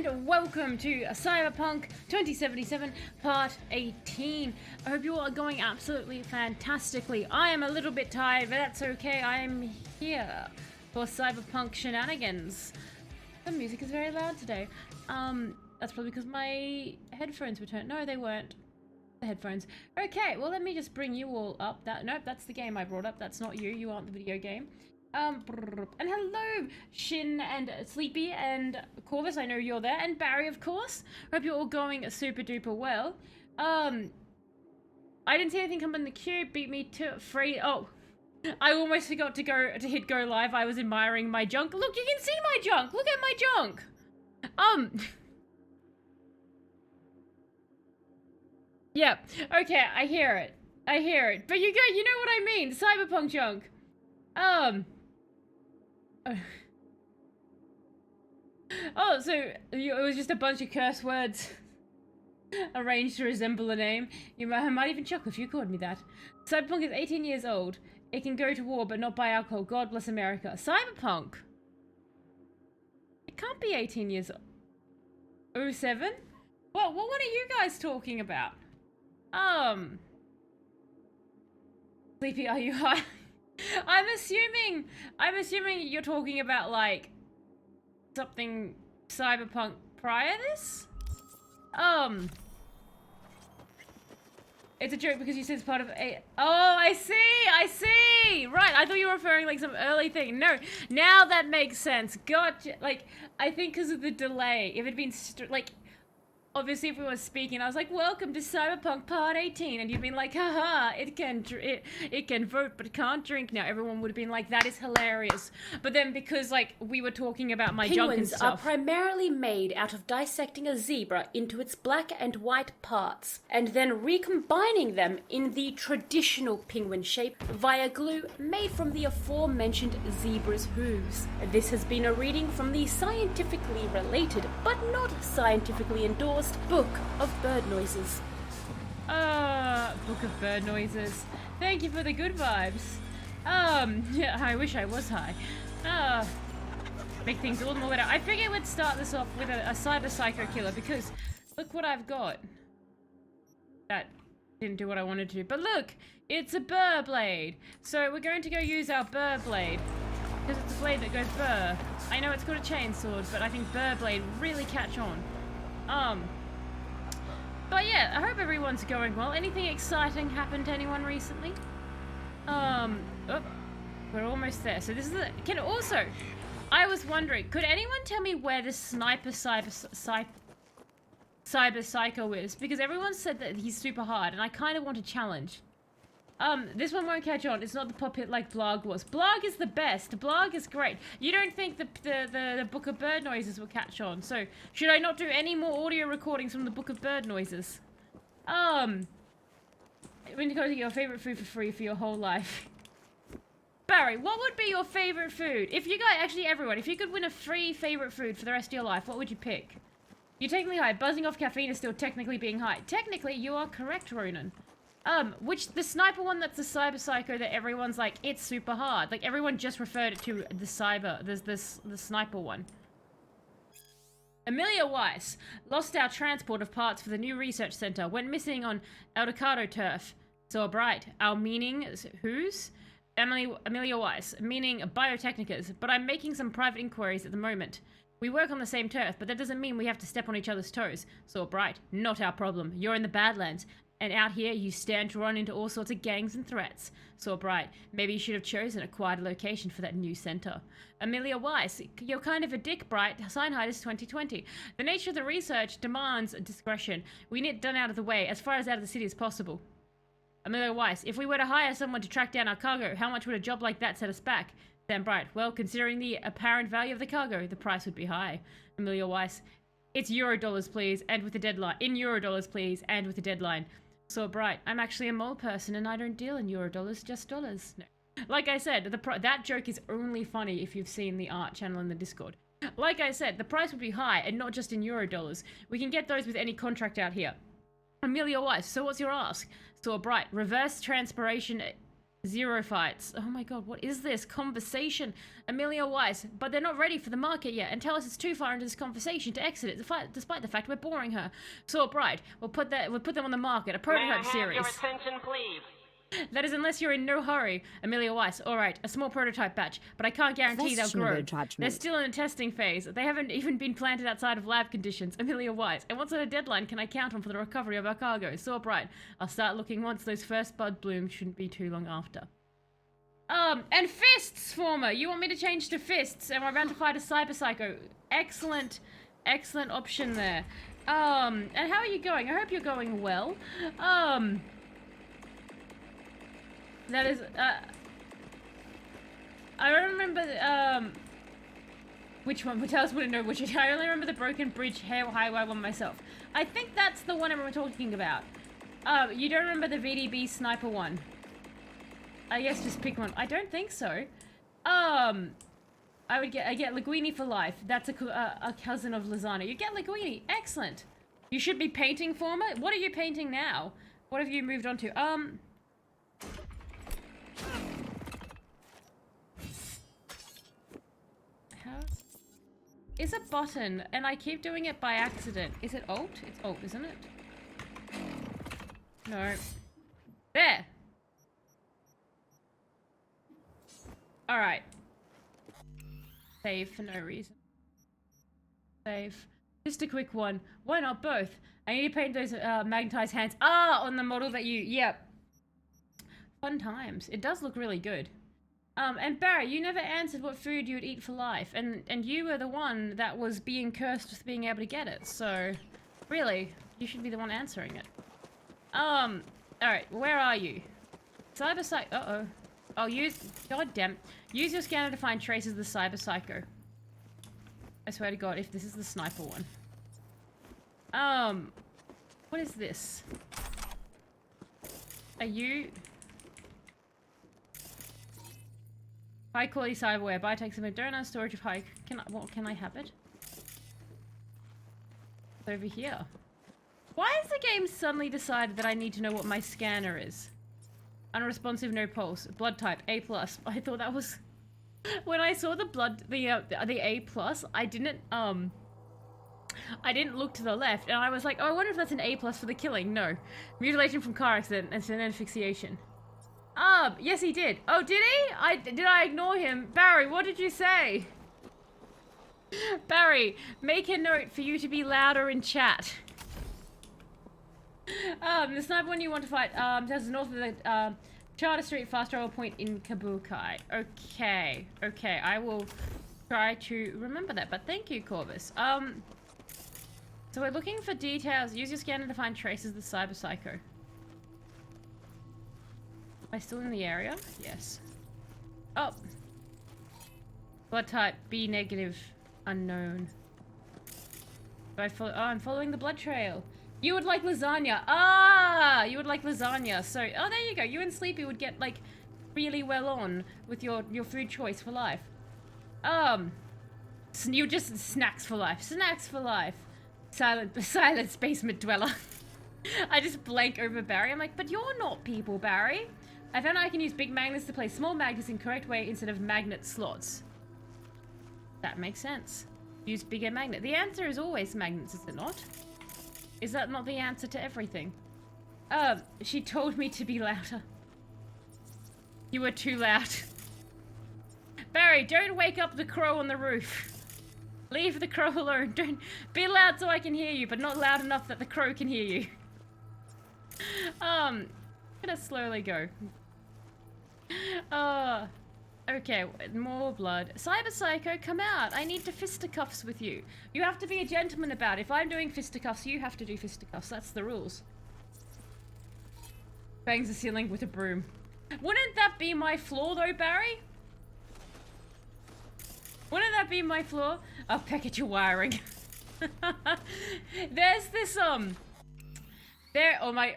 and welcome to Cyberpunk 2077 Part 18. I hope you all are going absolutely fantastically. I am a little bit tired, but that's okay. I am here for Cyberpunk shenanigans. The music is very loud today. That's probably because my headphones were turned. No, they weren't. The headphones. Okay, well, let me just bring you all up. Nope, that's the game I brought up. That's not you. You aren't the video game. And hello, Shin and Sleepy and Corvus, I know you're there, and Barry, of course. Hope you're all going super duper well. I didn't see anything come in the queue, beat me to free. Oh, I almost forgot to hit go live. I was admiring my junk. Look, you can see my junk. Look at my junk. Yeah, okay, I hear it. But you know what I mean, Cyberpunk junk. Oh, so it was just a bunch of curse words arranged to resemble a name. I might even chuckle if you called me that. Cyberpunk is 18 years old. It can go to war, but not buy alcohol. God bless America. Cyberpunk? It can't be 18 years old. 07? Well, what are you guys talking about? Sleepy, are you high? I'm assuming you're talking about, like, something Cyberpunk prior to this? It's a joke because you said it's part of a... Oh, I see! Right, I thought you were referring, like, some early thing. No, now that makes sense. Gotcha. Like, I think because of the delay. If it'd been, obviously, if we were speaking, I was like, welcome to Cyberpunk Part 18, and you'd been like, haha, it can vote, but it can't drink now. Everyone would have been like, that is hilarious. But then because, like, we were talking about my junk and stuff. Penguins are primarily made out of dissecting a zebra into its black and white parts, and then recombining them in the traditional penguin shape via glue made from the aforementioned zebra's hooves. This has been a reading from the scientifically related, but not scientifically endorsed, Book of Bird Noises. Book of Bird Noises. Thank you for the good vibes. Yeah, I wish I was high. Make things a little more better. I figured we'd start this off with a cyber psycho killer because look what I've got. That didn't do what I wanted to. But look, it's a burr blade. So we're going to go use our burr blade. Because it's a blade that goes burr. I know it's called a chainsword, but I think burr blade really catch on. But yeah, I hope everyone's going well. Anything exciting happened to anyone recently? Oh, we're almost there. So this is I was wondering, could anyone tell me where the sniper cyber psycho is? Because everyone said that he's super hard, and I kind of want a challenge. This one won't catch on. It's not the pop hit like Blarg was. Blarg is the best. Blarg is great. You don't think the Book of Bird Noises will catch on. So, should I not do any more audio recordings from the Book of Bird Noises? When you go to your favorite food for free for your whole life. Barry, what would be your favorite food? If you guys, actually everyone, if you could win a free favorite food for the rest of your life, what would you pick? You're technically high. Buzzing off caffeine is still technically being high. Technically, you are correct, Ronan. The sniper one, that's the cyber psycho that everyone's like, it's super hard. Like, everyone just referred it to the sniper one. Amelia Weiss lost our transport of parts for the new research center. Went missing on Eldorado turf. So bright. Our meaning is whose? Amelia Weiss, meaning biotechnicas. But I'm making some private inquiries at the moment. We work on the same turf, but that doesn't mean we have to step on each other's toes. So bright. Not our problem. You're in the Badlands. And out here, you stand to run into all sorts of gangs and threats. So bright. Maybe you should have chosen a quieter location for that new center. Amelia Weiss, you're kind of a dick, Bright. Sign height is 2020. The nature of the research demands discretion. We need it done out of the way, as far as out of the city as possible. Amelia Weiss, if we were to hire someone to track down our cargo, how much would a job like that set us back? Sam Bright, well, considering the apparent value of the cargo, the price would be high. Amelia Weiss, it's Eurodollars, please, and with a deadline. In Eurodollars, please, and with a deadline. So bright. I'm actually a mole person and I don't deal in Eurodollars, just dollars. No. Like I said, that joke is only funny if you've seen the art channel in the Discord. Like I said, the price would be high and not just in Eurodollars. We can get those with any contract out here. Amelia Weiss, so what's your ask? So bright. Reverse transpiration 0 fights. Oh my god, what is this? Conversation. Amelia Weiss. But they're not ready for the market yet and tell us it's too far into this conversation to exit it, despite the fact we're boring her. So Bright, we'll put them on the market. A prototype series. Your attention, please. That is unless you're in no hurry. Amelia Weiss. Alright, a small prototype batch, but I can't guarantee they'll grow. They're still in a testing phase. They haven't even been planted outside of lab conditions. Amelia Weiss. And what sort of deadline can I count on for the recovery of our cargo? So bright. I'll start looking once those first bud blooms, shouldn't be too long after. And fists, former. You want me to change to fists, and we're about to fight a cyber psycho. Excellent, excellent option there. And how are you going? I hope you're going well. That is, I don't remember, which one, but I wouldn't know which. I only remember the Broken Bridge Highway one myself. I think that's the one everyone's talking about. You don't remember the VDB sniper one? I guess just pick one. I don't think so. I get Linguini for life. That's a cousin of Lasagna. You get Linguini. Excellent. You should be painting, former. What are you painting now? What have you moved on to? How? Is a button, and I keep doing it by accident. Is it Alt? It's Alt, isn't it? No. There! Alright. Save for no reason. Save. Just a quick one. Why not both? I need to paint those magnetized hands. Ah, on the model that you... Yep. Fun times. It does look really good. And Barry, you never answered what food you would eat for life. And you were the one that was being cursed with being able to get it. So, really, you should be the one answering it. Alright, where are you? Cyber Psycho. Uh-oh. Oh, God damn. Use your scanner to find traces of the Cyber Psycho. I swear to God, if this is the sniper one. What is this? Are you... High quality cyberware. Biotech some donor storage of high... Can I have it? It's over here. Why has the game suddenly decided that I need to know what my scanner is? Unresponsive, no pulse. Blood type, A+. I thought that was... When I saw the A+, I didn't look to the left, and I was like, oh, I wonder if that's an A+ for the killing. No. Mutilation from car accident and then asphyxiation. Yes he did. Oh, did he? Did I ignore him? Barry, what did you say? Barry, make a note for you to be louder in chat. The sniper one you want to fight, that's north of the, Charter Street fast travel point in Kabukai. Okay, okay, I will try to remember that, but thank you, Corvus. So we're looking for details. Use your scanner to find traces of the Cyber Psycho. Am I still in the area? Yes. Oh. Blood type, B negative, unknown. Do I follow? Oh, I'm following the blood trail. You would like lasagna. Ah, you would like lasagna. So, oh, there you go. You and Sleepy would get, like, really well on with your food choice for life. You just snacks for life. Snacks for life. Silence basement dweller. I just blank over Barry. I'm like, but you're not people, Barry. I found I can use big magnets to place small magnets in correct way instead of magnet slots. That makes sense. Use bigger magnet. The answer is always magnets, is it not? Is that not the answer to everything? She told me to be louder. You were too loud. Barry, don't wake up the crow on the roof. Leave the crow alone. Don't be loud so I can hear you, but not loud enough that the crow can hear you. I'm gonna slowly go. Okay, more blood. Cyber Psycho, come out. I need to fisticuffs with you. You have to be a gentleman about it. If I'm doing fisticuffs, you have to do fisticuffs. That's the rules. Bangs the ceiling with a broom. Wouldn't that be my flaw though, Barry? Wouldn't that be my flaw? I'll peck at your wiring. There's this, There, oh my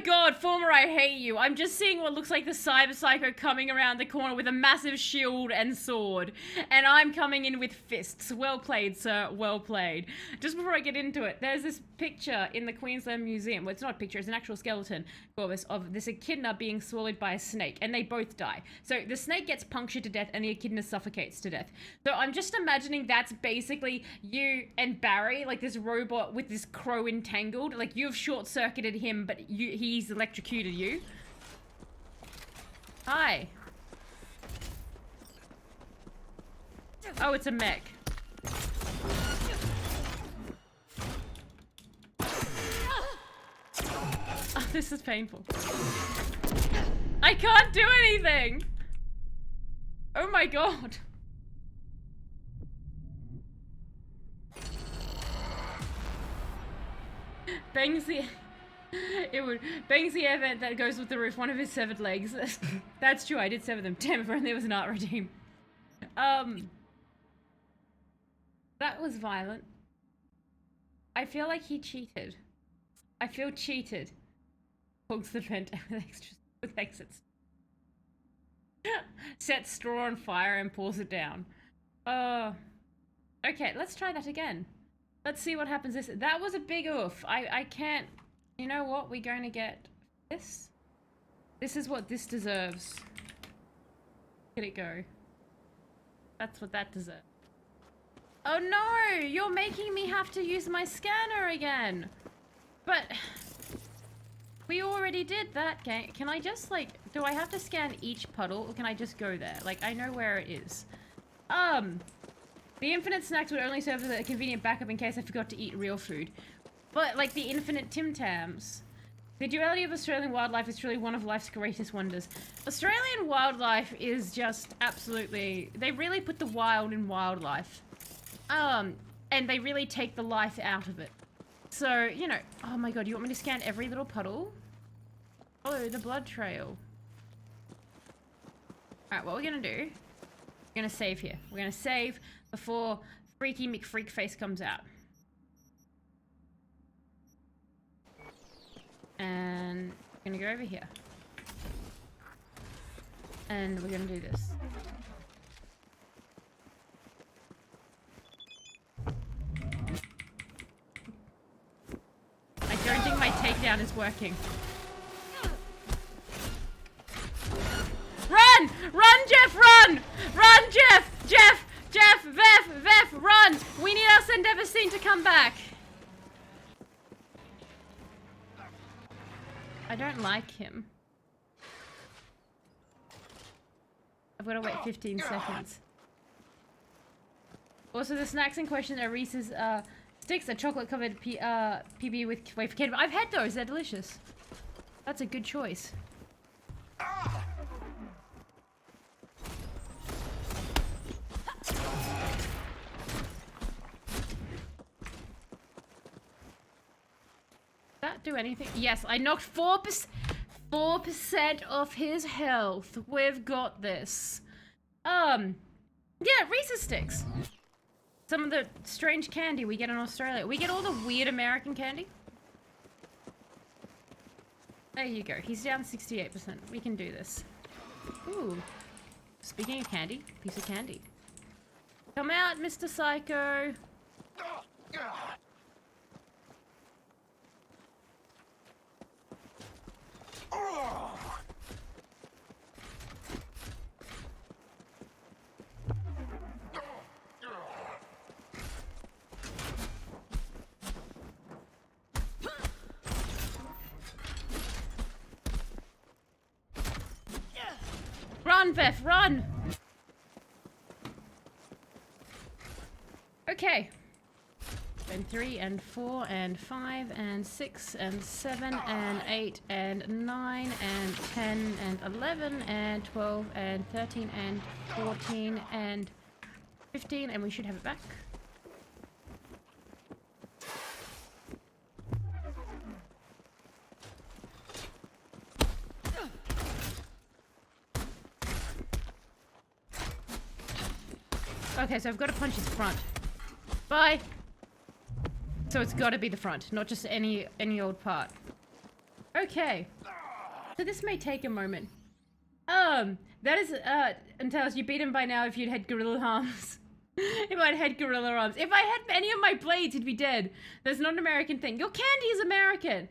god, Former, I hate you. I'm just seeing what looks like the Cyber Psycho coming around the corner with a massive shield and sword. And I'm coming in with fists. Well played, sir, well played. Just before I get into it, there's this picture in the Queensland Museum. Well, it's not a picture, it's an actual skeleton, Corvus, of this echidna being swallowed by a snake, and they both die. So the snake gets punctured to death and the echidna suffocates to death. So I'm just imagining that's basically you and Barry, like this robot with this crow entangled. Like, you've short-circuited him, but he's electrocuted you. Hi. Oh, it's a mech. Oh, this is painful. I can't do anything! Oh my god. Bangs the... It would... Bangs the air vent that goes with the roof, one of his severed legs. That's true, I did sever them. Damn, if only there was an art redeem. That was violent. I feel like he cheated. I feel cheated. Hogs the vent with exits. Sets straw on fire and pulls it down. Okay, let's try that again. Let's see what happens this. That was a big oof. I can't... You know what? We're going to get this. This is what this deserves. Let it go. That's what that deserves. Oh no! You're making me have to use my scanner again! But... We already did that game. Can I just, like... Do I have to scan each puddle, or can I just go there? Like, I know where it is. The infinite snacks would only serve as a convenient backup in case I forgot to eat real food. But, like, the infinite Tim Tams. The duality of Australian wildlife is truly one of life's greatest wonders. Australian wildlife is just absolutely... They really put the wild in wildlife. And they really take the life out of it. So, you know... Oh my god, you want me to scan every little puddle? Follow the blood trail. Alright, what we're gonna do... We're gonna save here. We're gonna save before Freaky McFreakface comes out. And we're gonna go over here. And we're gonna do this. I don't think my takedown is working. Run! Run, Jeff, run! Run, Jeff! Jeff! Jeff! Vef! Run! We need our Sendevacine to come back! I don't like him. I've got to wait 15 seconds. Also, the snacks in question are Reese's sticks, a chocolate-covered PB with wafer candy. I've had those. They're delicious. That's a good choice. That do anything? Yes, I knocked 4% off his health. We've got this. Yeah, Reese's sticks. Some of the strange candy we get in Australia. We get all the weird American candy. There you go. He's down 68%. We can do this. Ooh. Speaking of candy, piece of candy. Come out, Mr. Psycho. Run, Beth, run! Okay. And 3 and 4 and 5 and 6 and 7 and 8 and 9 and 10 and 11 and 12 and 13 and 14 and 15, and we should have it back. Okay, so I've got to punch his front. Bye! So it's got to be the front, not just any old part. Okay. So this may take a moment. That is, Antalis, you beat him by now if you'd had gorilla arms. If I'd had gorilla arms. If I had any of my blades, he'd be dead. That's not an American thing. Your candy is American.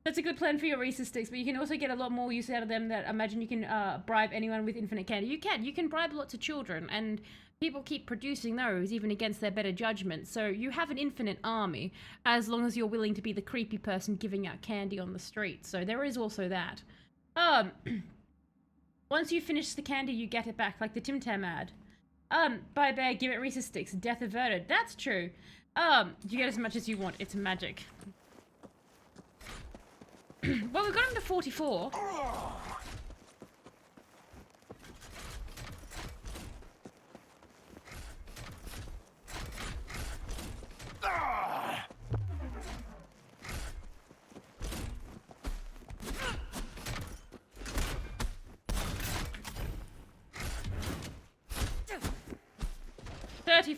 That's a good plan for your Reese's sticks, but you can also get a lot more use out of them that imagine you can, bribe anyone with infinite candy. You can bribe lots of children, and people keep producing those, even against their better judgment. So you have an infinite army, as long as you're willing to be the creepy person giving out candy on the street. So there is also that. Once you finish the candy, you get it back, like the Tim Tam ad. Buy a bear, give it Reese's sticks, death averted. That's true. You get as much as you want. It's magic. Well, we got him to 44.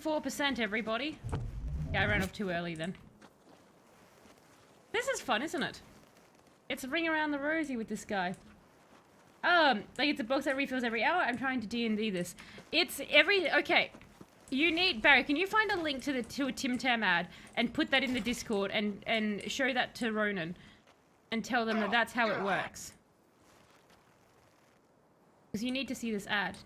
%, everybody. Yeah, I ran off too early then. This is fun, isn't it? It's a ring around the rosy with this guy. Like it's a box that refills every hour. I'm trying to D&D this. It's every... Okay. You need... Barry, can you find a link to a Tim Tam ad and put that in the Discord and show that to Ronan and tell them that that's how it works? Because you need to see this ad.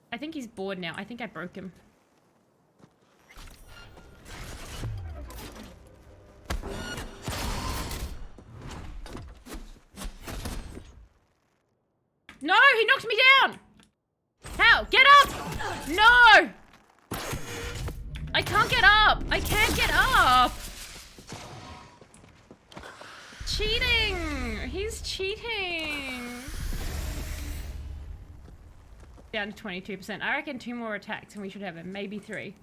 I think he's bored now. I think I broke him. No, he knocked me down! How? Get up! No! I can't get up! I can't get up! Cheating! He's cheating! Down to 22%. I reckon 2 more attacks and we should have him. Maybe 3.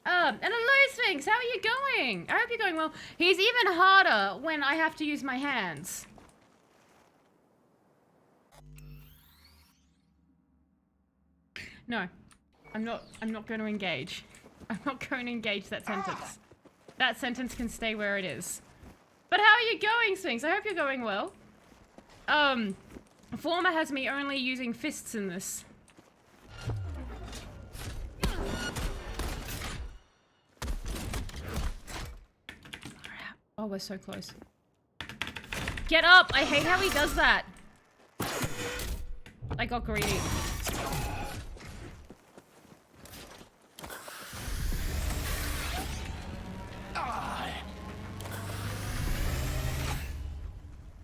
And hello, Sphinx! How are you going? I hope you're going well. He's even harder when I have to use my hands. No, I'm not going to engage. I'm not going to engage that sentence. That sentence can stay where it is. But how are you going, Sphinx? I hope you're going well. Former has me only using fists in this. Oh, we're so close. Get up! I hate how he does that. I got greedy.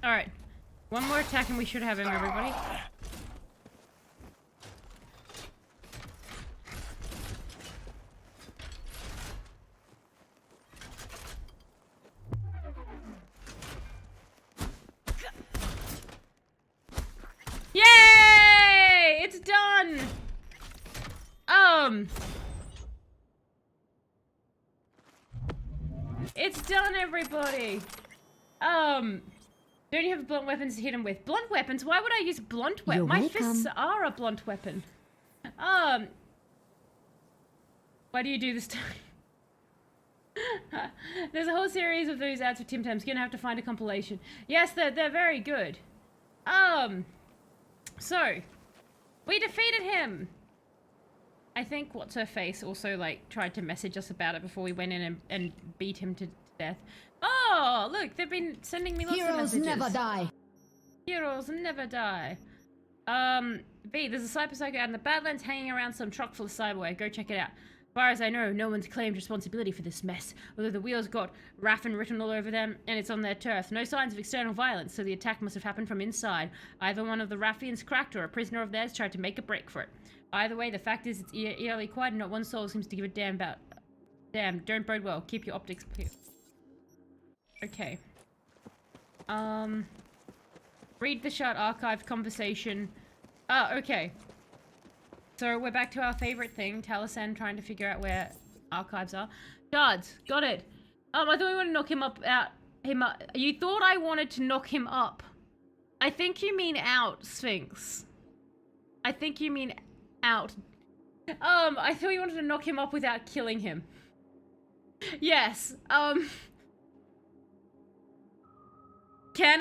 Alright. One more attack and we should have him, everybody. Yay! It's done! It's done, everybody! Don't you have blunt weapons to hit him with? Blunt weapons? Why would I use blunt weapons? My fists are a blunt weapon. Why do you do this to me? There's a whole series of those ads for Tim Tams. You're gonna have to find a compilation. Yes, they're very good. So, we defeated him! I think What's-Her-Face also, like, tried to message us about it before we went in and beat him to death. Oh, look, they've been sending me lots of messages. Heroes never die. Heroes never die. B, there's a cyber psycho out in the Badlands hanging around some truck full of cyberware. Go check it out. As far as I know, no one's claimed responsibility for this mess, although the wheels got Raffin written all over them, and it's on their turf. No signs of external violence, so the attack must have happened from inside. Either one of the Raffians cracked, or a prisoner of theirs tried to make a break for it. Either way, the fact is it's eerily quiet, and not one soul seems to give a damn about... Damn, don't bode well. Keep your optics clear. Okay. Read the shard archive conversation. Okay. So we're back to our favorite thing, Taliesin trying to figure out where archives are. Guards, got it. I thought we want to knock him up, You thought I wanted to knock him up. I think you mean out, Sphinx. I think you mean out. I thought you wanted to knock him up without killing him. Yes. Can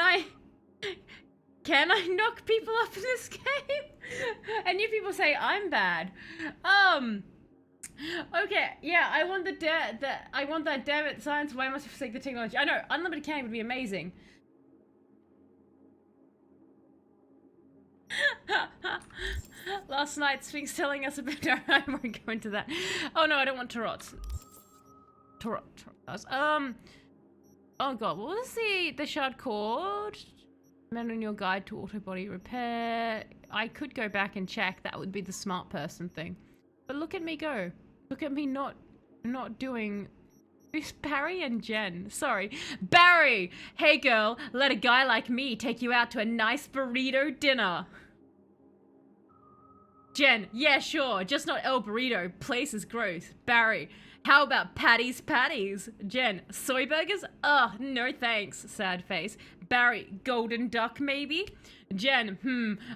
I knock people up in this game? And you people say I'm bad. Okay, yeah, I want I want that damn it science. Why must I forsake the technology? I know, unlimited candy would be amazing. Last night, Sphinx telling us about. No, I won't go into that. Oh no, I don't want tarots. Tarot. Oh god, what was the shard called? Men on your guide to auto body repair. I could go back and check. That would be the smart person thing. But look at me go. Look at me not doing. Who's Barry and Jen? Sorry. Barry! Hey girl, let a guy like me take you out to a nice burrito dinner. Jen, yeah, sure. Just not El Burrito. Place is gross. Barry, how about Patty's? Jen, soy burgers? Ugh, no thanks. Sad face. Barry, golden duck maybe? Jen,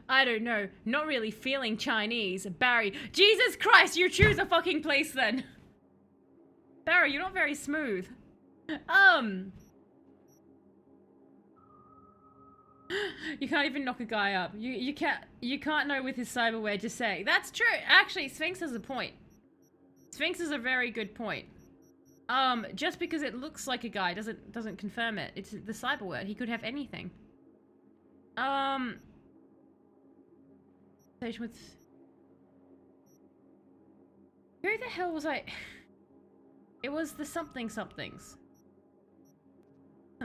I don't know. Not really feeling Chinese. Barry, Jesus Christ, you choose a fucking place then. Barry, you're not very smooth. You can't even knock a guy up. You can't know with his cyberware, just saying. That's true. Actually, Sphinx has a point. Sphinx is a very good point. Just because it looks like a guy doesn't confirm it. It's the cyberware. He could have anything. Station with. Who the hell was I? It was the somethings. Doesn't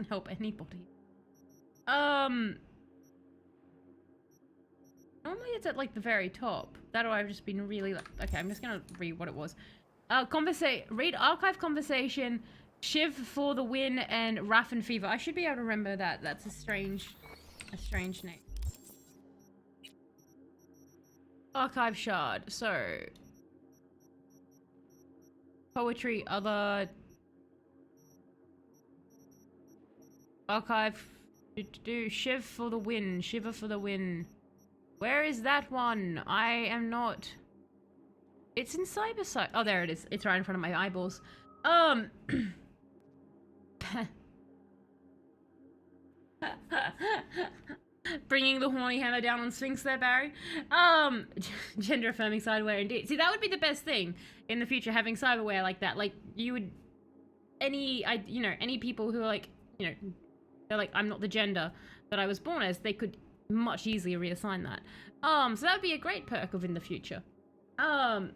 help anybody. Normally it's at like the very top. That or I've just been really like, okay, I'm just gonna read what it was. Read archive conversation, Shiv for the win, and Raffin Fever. I should be able to remember that. That's a strange name. Archive shard. So poetry, other archive. Do Shiv for the win. Shiver for the win. Where is that one? I am not. It's in Cyberpunk. Oh, there it is. It's right in front of my eyeballs. Bringing the horny hammer down on Sphinx there, Barry. Gender affirming cyberware indeed. See, that would be the best thing in the future, having cyberware like that. Like, you would, any people who are like, they're like, I'm not the gender that I was born as, they could much easier reassign that. So that would be a great perk of in the future. I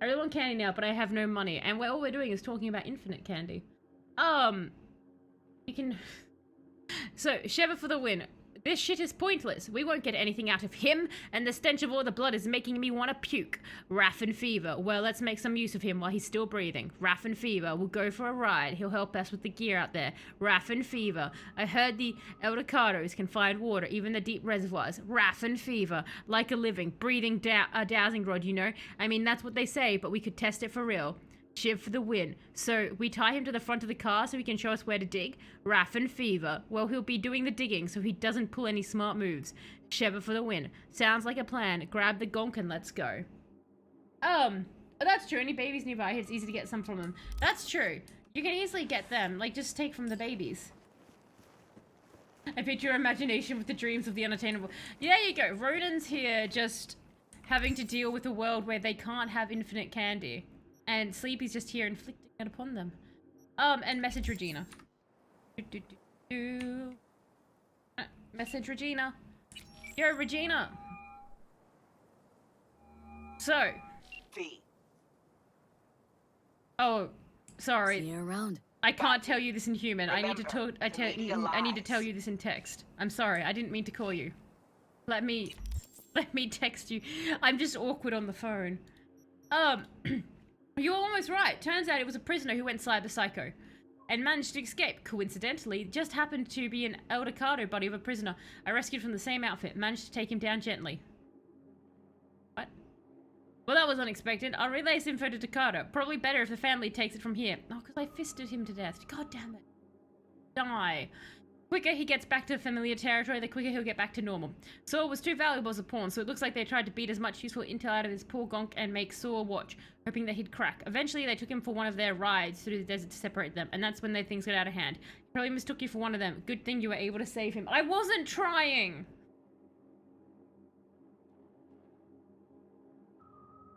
really want candy now, but I have no money, and all we're doing is talking about infinite candy. You can. So Sheva for the win. This shit is pointless. We won't get anything out of him, and the stench of all the blood is making me want to puke. Raffin Fever. Well, let's make some use of him while he's still breathing. Raffin Fever. We'll go for a ride. He'll help us with the gear out there. Raffin Fever. I heard the Eldecados can find water, even the deep reservoirs. Raffin Fever. Like a living, breathing dowsing rod, I mean, that's what they say, but we could test it for real. Shiv for the win. So we tie him to the front of the car so he can show us where to dig. Raffin Fever. Well, he'll be doing the digging so he doesn't pull any smart moves. Shiver for the win. Sounds like a plan. Grab the gonk and let's go. That's true. Any babies nearby, it's easy to get some from them. That's true. You can easily get them. Like, just take from the babies. I picture your imagination with the dreams of the unattainable. Yeah, there you go. Rodin's here just having to deal with a world where they can't have infinite candy. And Sleepy's just here inflicting it upon them. And message Regina. Message Regina. Yo, Regina. So. V. Oh, sorry. See you around. I can't tell you this in human. I need to Remember, talk. I need to tell you this in text. I'm sorry. I didn't mean to call you. Let me text you. I'm just awkward on the phone. You're almost right. Turns out it was a prisoner who went cyber psycho and managed to escape. Coincidentally, just happened to be an Eldorado buddy of a prisoner I rescued from the same outfit. Managed to take him down gently. What? Well, that was unexpected. I'll relay this info to Dakota. Probably better if the family takes it from here. Oh, because I fisted him to death. God damn it. Die. quicker he gets back to familiar territory, the quicker he'll get back to normal. Saul was too valuable as a pawn, so it looks like they tried to beat as much useful intel out of his poor gonk and make Saul watch, hoping that he'd crack. Eventually, they took him for one of their rides through the desert to separate them, and that's when things got out of hand. He probably mistook you for one of them. Good thing you were able to save him. I wasn't trying!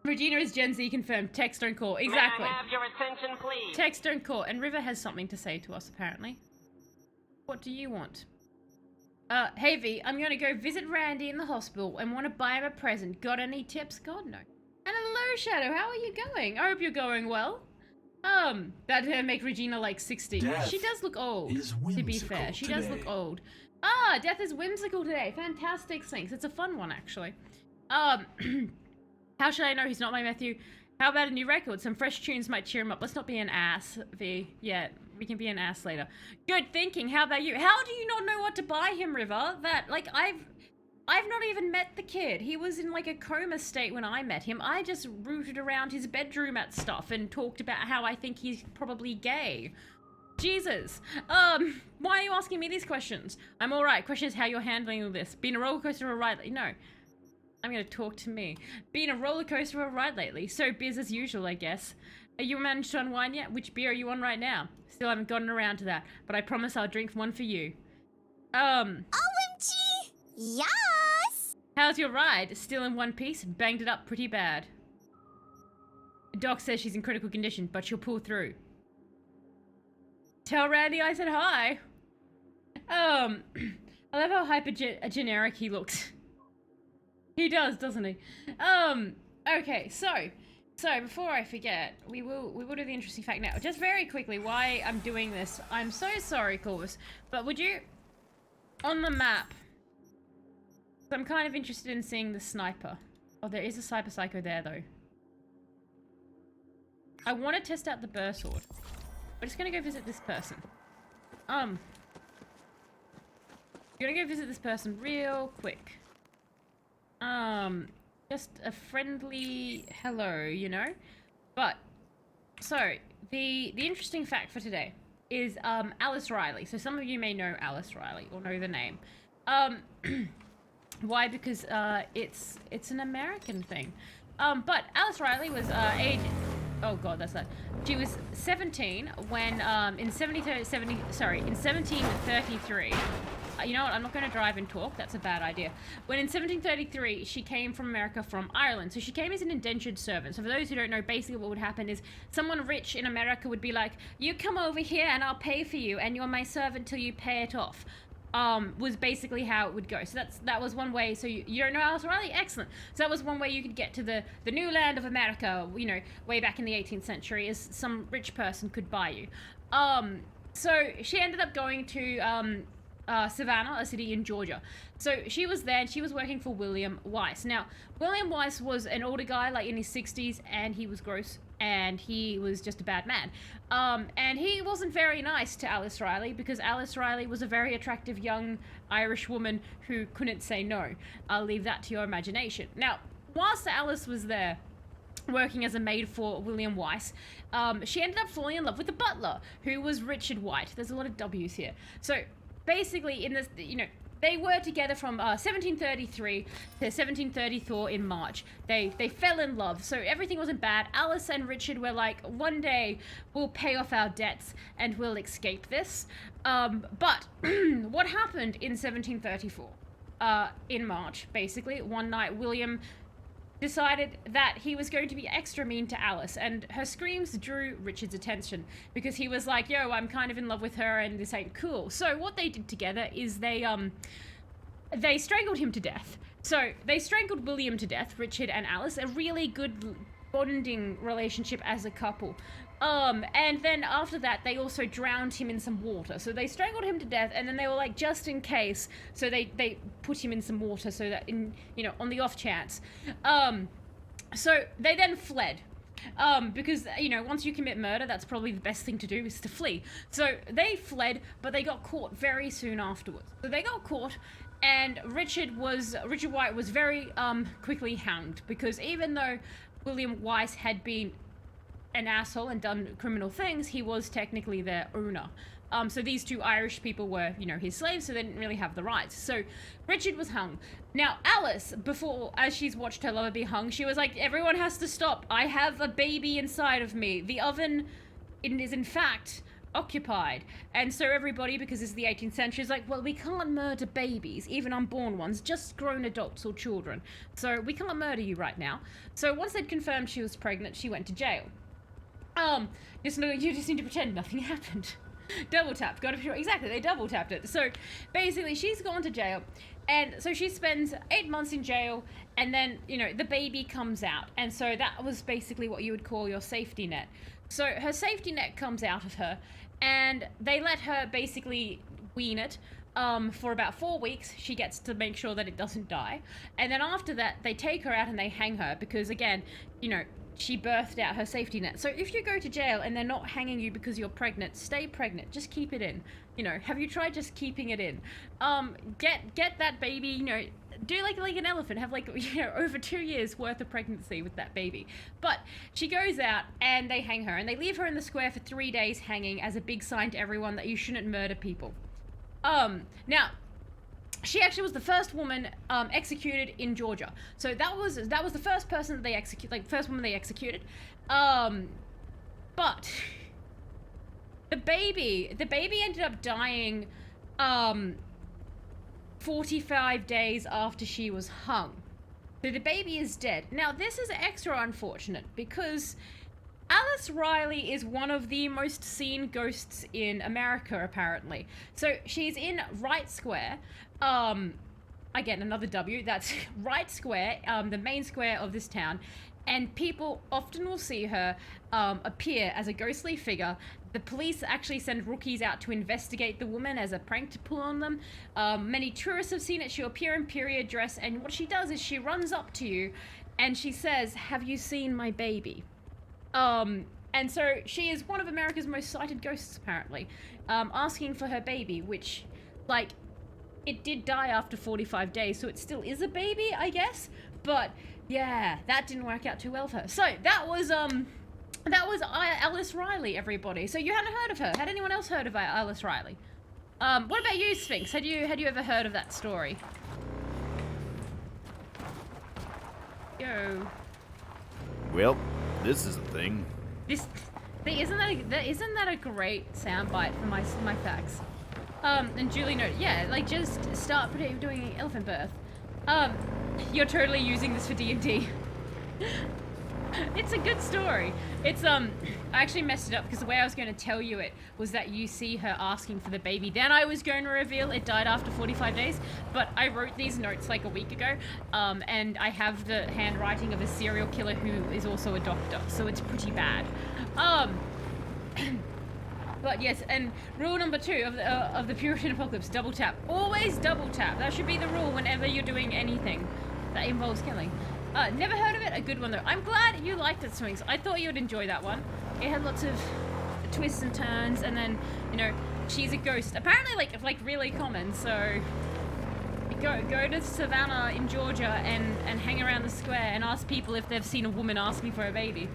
Regina is Gen Z confirmed. Text, don't call. Exactly. May I have your attention, please? Text, don't call. And River has something to say to us, apparently. What do you want? Hey V, I'm gonna go visit Randy in the hospital and want to buy him a present. Got any tips? God, no. And hello, Shadow. How are you going? I hope you're going well. That'd make Regina like 60. Death she does look old, to be fair. She does look today. old. Death is whimsical today. Fantastic things. It's a fun one, actually. How should I know he's not my Matthew? How about a new record? Some fresh tunes might cheer him up. Let's not be an ass, V. Yeah, we can be an ass later. Good thinking. How about you? How do you not know what to buy him, River? That, like, I've not even met the kid. He was in, like, a coma state when I met him. I just rooted around his bedroom at stuff and talked about how I think he's probably gay. Jesus. Why are you asking me these questions? I'm alright. Question is how you're handling all this. Been a roller coaster or a ride? No. I'm gonna talk to me. Been a roller coaster or a ride lately? So biz as usual, I guess. Are you managed to unwind yet? Which beer are you on right now? Still haven't gotten around to that, but I promise I'll drink one for you. OMG! Yes! How's your ride? Still in one piece? Banged it up pretty bad. Doc says she's in critical condition, but she'll pull through. Tell Randy I said hi. I love how generic he looks. He does, doesn't he? Okay, so before I forget, we will do the interesting fact now. Just very quickly, why I'm doing this. I'm so sorry, Corvus, but would you, on the map, so I'm kind of interested in seeing the sniper. Oh, there is a cyber psycho there, though. I want to test out the burst sword. We're just gonna go visit this person. Gonna go visit this person real quick. Just a friendly hello, you know? But, so, the interesting fact for today is, Alice Riley. So some of you may know Alice Riley, or know the name. Why? Because, it's an American thing. But Alice Riley was, oh god, that's that. She was 17 when, in 1733, you know what, I'm not going to drive and talk, that's a bad idea. When in 1733, she came from America from Ireland. So she came as an indentured servant. So for those who don't know, basically what would happen is someone rich in America would be like, you come over here and I'll pay for you and you're my servant till you pay it off. Was basically how it would go. So that was one way. So you don't know Alice Riley? Excellent. So that was one way you could get to the new land of America, you know, way back in the 18th century, is some rich person could buy you. So she ended up going to Savannah, a city in Georgia. So she was there and she was working for William Weiss. Now, William Weiss was an older guy, like in his 60s, and he was gross and he was just a bad man. And he wasn't very nice to Alice Riley because Alice Riley was a very attractive young Irish woman who couldn't say no. I'll leave that to your imagination. Now, whilst Alice was there working as a maid for William Weiss, she ended up falling in love with the butler, who was Richard White. There's a lot of W's here. So basically, in this, you know, they were together from 1733 to 1734 in March. They fell in love, so everything wasn't bad. Alice and Richard were like, one day we'll pay off our debts and we'll escape this. But what happened in 1734? In March, basically, one night, William decided that he was going to be extra mean to Alice, and her screams drew Richard's attention because he was like, yo, I'm kind of in love with her and this ain't cool. So what they did together is they strangled him to death. So they strangled William to death, Richard and Alice, a really good bonding relationship as a couple. And then after that, they also drowned him in some water. So they strangled him to death, and then they were like, just in case, so they put him in some water so that, in, you know, on the off chance. So they then fled. Because, you know, once you commit murder, that's probably the best thing to do is to flee. So they fled, but they got caught very soon afterwards. So they got caught, and Richard White was very quickly hanged, because even though William Weiss had been an asshole and done criminal things, he was technically their owner. So these two Irish people were, you know, his slaves, so they didn't really have the rights. So Richard was hung. Now, Alice, before, as she's watched her lover be hung, she was like, everyone has to stop. I have a baby inside of me. The oven is, in fact, occupied. And so everybody, because it's the 18th century, is like, well, we can't murder babies, even unborn ones, just grown adults or children. So we can't murder you right now. So once they'd confirmed she was pregnant, she went to jail. You just need to pretend nothing happened. Double tapped, got to exactly, they double tapped it. So basically she's gone to jail, and so she spends 8 months in jail, and then, you know, the baby comes out, and so that was basically what you would call your safety net. So her safety net comes out of her, and they let her basically wean it for about 4 weeks. She gets to make sure that it doesn't die, and then after that they take her out and they hang her, because again, you know, she birthed out her safety net. So if you go to jail and they're not hanging you because you're pregnant, stay pregnant. Just keep it in. You know, have you tried just keeping it in? Get that baby, you know, do like an elephant, have like, you know, over 2 years worth of pregnancy with that baby. But she goes out and they hang her, and they leave her in the square for 3 days hanging as a big sign to everyone that you shouldn't murder people. Now, she actually was the first woman executed in Georgia. So that was the first person that they first woman they executed. But the baby ended up dying 45 days after she was hung. So the baby is dead. Now, this is extra unfortunate because Alice Riley is one of the most seen ghosts in America, apparently. So she's in Wright Square. Again, another W, that's Wright Square, the main square of this town. And people often will see her appear as a ghostly figure. The police actually send rookies out to investigate the woman as a prank to pull on them. Many tourists have seen it. She'll appear in period dress, and what she does is she runs up to you and she says, "Have you seen my baby?" And so she is one of America's most cited ghosts, apparently, asking for her baby, which, like, it did die after 45 days, so it still is a baby, I guess. But yeah, that didn't work out too well for her. So that was Alice Riley, everybody. So you hadn't heard of her. Had anyone else heard of Alice Riley? What about you, Sphinx? Had you ever heard of that story? Yo. Well, this is a thing. Isn't that a great soundbite for my facts? And Julie noted, yeah, like, just start doing elephant birth. You're totally using this for D&D. It's a good story. It's, I actually messed it up because the way I was going to tell you it was that you see her asking for the baby. Then I was going to reveal it died after 45 days, but I wrote these notes like a week ago, and I have the handwriting of a serial killer who is also a doctor, so it's pretty bad. But yes, and rule number 2 of the Puritan Apocalypse, double tap. Always double tap. That should be the rule whenever you're doing anything that involves killing. Never heard of it? A good one though. I'm glad you liked it, Swings. I thought you would enjoy that one. It had lots of twists and turns, and then, you know, she's a ghost. Apparently, like really common, so go to Savannah in Georgia and hang around the square and ask people if they've seen a woman asking for a baby.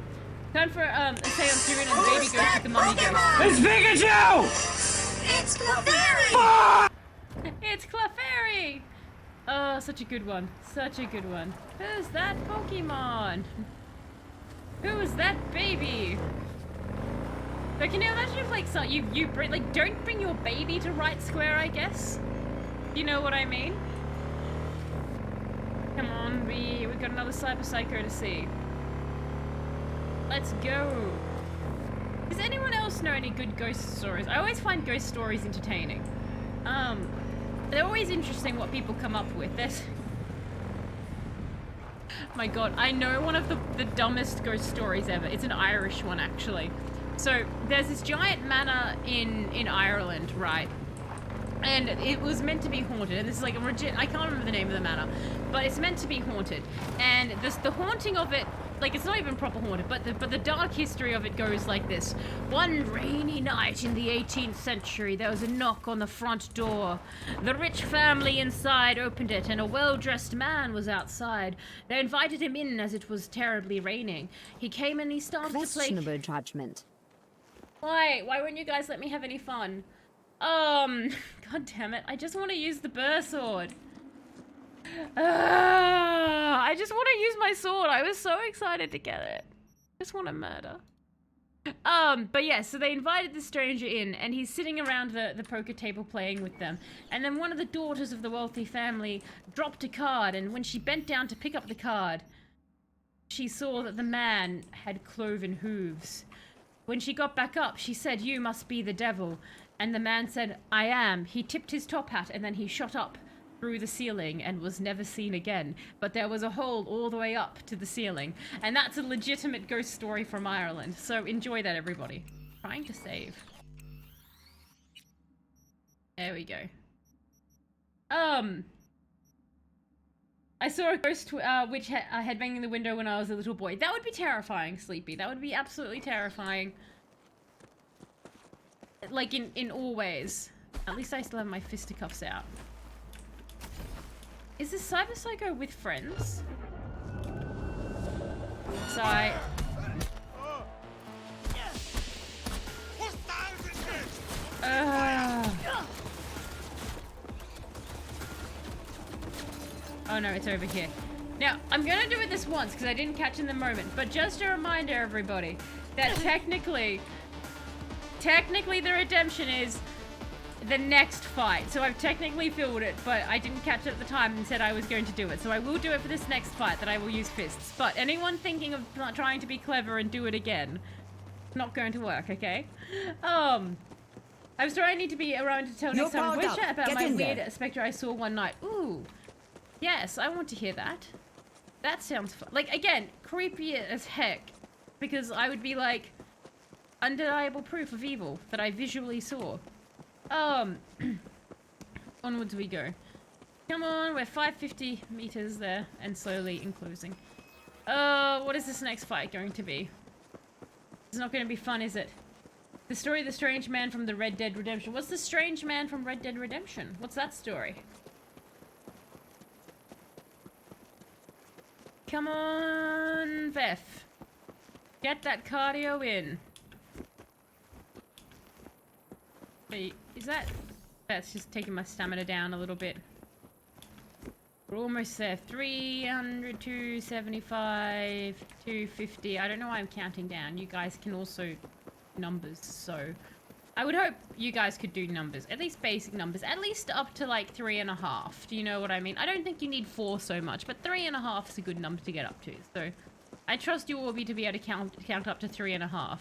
Time for a seance to ruin and the baby ghost with the mummy ghost. It's Pikachu! It's Clefairy! It's Clefairy! Oh, such a good one. Such a good one. Who's that Pokemon? Who's that baby? So can you imagine if, like, so you like, don't bring your baby to Wright Square, I guess? You know what I mean? Come on, we got another Cyber Psycho to see. Let's go. Does anyone else know any good ghost stories? I always find ghost stories entertaining. They're always interesting what people come up with. My god, I know one of the dumbest ghost stories ever. It's an Irish one, actually. So, there's this giant manor in Ireland, right? And it was meant to be haunted, and this is like I can't remember the name of the manor, but it's meant to be haunted. And the haunting of it like, it's not even proper haunted, but the dark history of it goes like this. One rainy night in the 18th century, there was a knock on the front door. The rich family inside opened it, and a well-dressed man was outside. They invited him in as it was terribly raining. He came and he started to play... Questionable judgment. Why? Why won't you guys let me have any fun? God damn it. I just want to use the burr sword. I just want to use my sword. I was so excited to get it. I just want to murder. But yeah, so they invited the stranger in, and he's sitting around the poker table playing with them. And then one of the daughters of the wealthy family dropped a card, and when she bent down to pick up the card, she saw that the man had cloven hooves. When she got back up, she said, "You must be the devil." And the man said, "I am." He tipped his top hat, and then he shot up through the ceiling and was never seen again. But there was a hole all the way up to the ceiling. And that's a legitimate ghost story from Ireland. So enjoy that, everybody. Trying to save. There we go. I saw a ghost witch headbanging the window when I was a little boy. That would be terrifying, Sleepy. That would be absolutely terrifying. Like, in all ways. At least I still have my fisticuffs out. Is this Cyber Psycho with friends? Sorry. Oh no, it's over here. Now, I'm gonna do it this once because I didn't catch in the moment, but just a reminder, everybody, that technically the redemption is the next fight. So I've technically filled it, but I didn't catch it at the time and said I was going to do it. So I will do it for this next fight that I will use fists. But anyone thinking of not trying to be clever and do it again, not going to work, okay? I'm sorry I need to be around to tell next time about my weird spectre I saw one night. Ooh. Yes, I want to hear that. That sounds fun. Like, again, creepy as heck. Because I would be like, undeniable proof of evil that I visually saw. Onwards we go. Come on, we're 550 meters there, and slowly enclosing. What is this next fight going to be? It's not going to be fun, is it? The story of the strange man from the Red Dead Redemption. What's the strange man from Red Dead Redemption? What's that story? Come on, Beth. Get that cardio in. Wait, is that... That's just taking my stamina down a little bit. We're almost there. 300, 275, 250. I don't know why I'm counting down. You guys can also numbers, so... I would hope you guys could do numbers. At least basic numbers. At least up to like 3.5. Do you know what I mean? I don't think you need 4 so much, but 3.5 is a good number to get up to. So I trust you all to be able to count up to 3.5.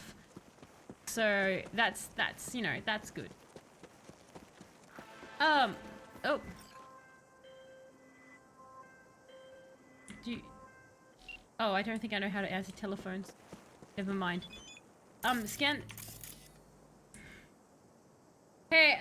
So that's you know, that's good. Oh. Oh, I don't think I know how to answer telephones. Never mind. Scan... Hey,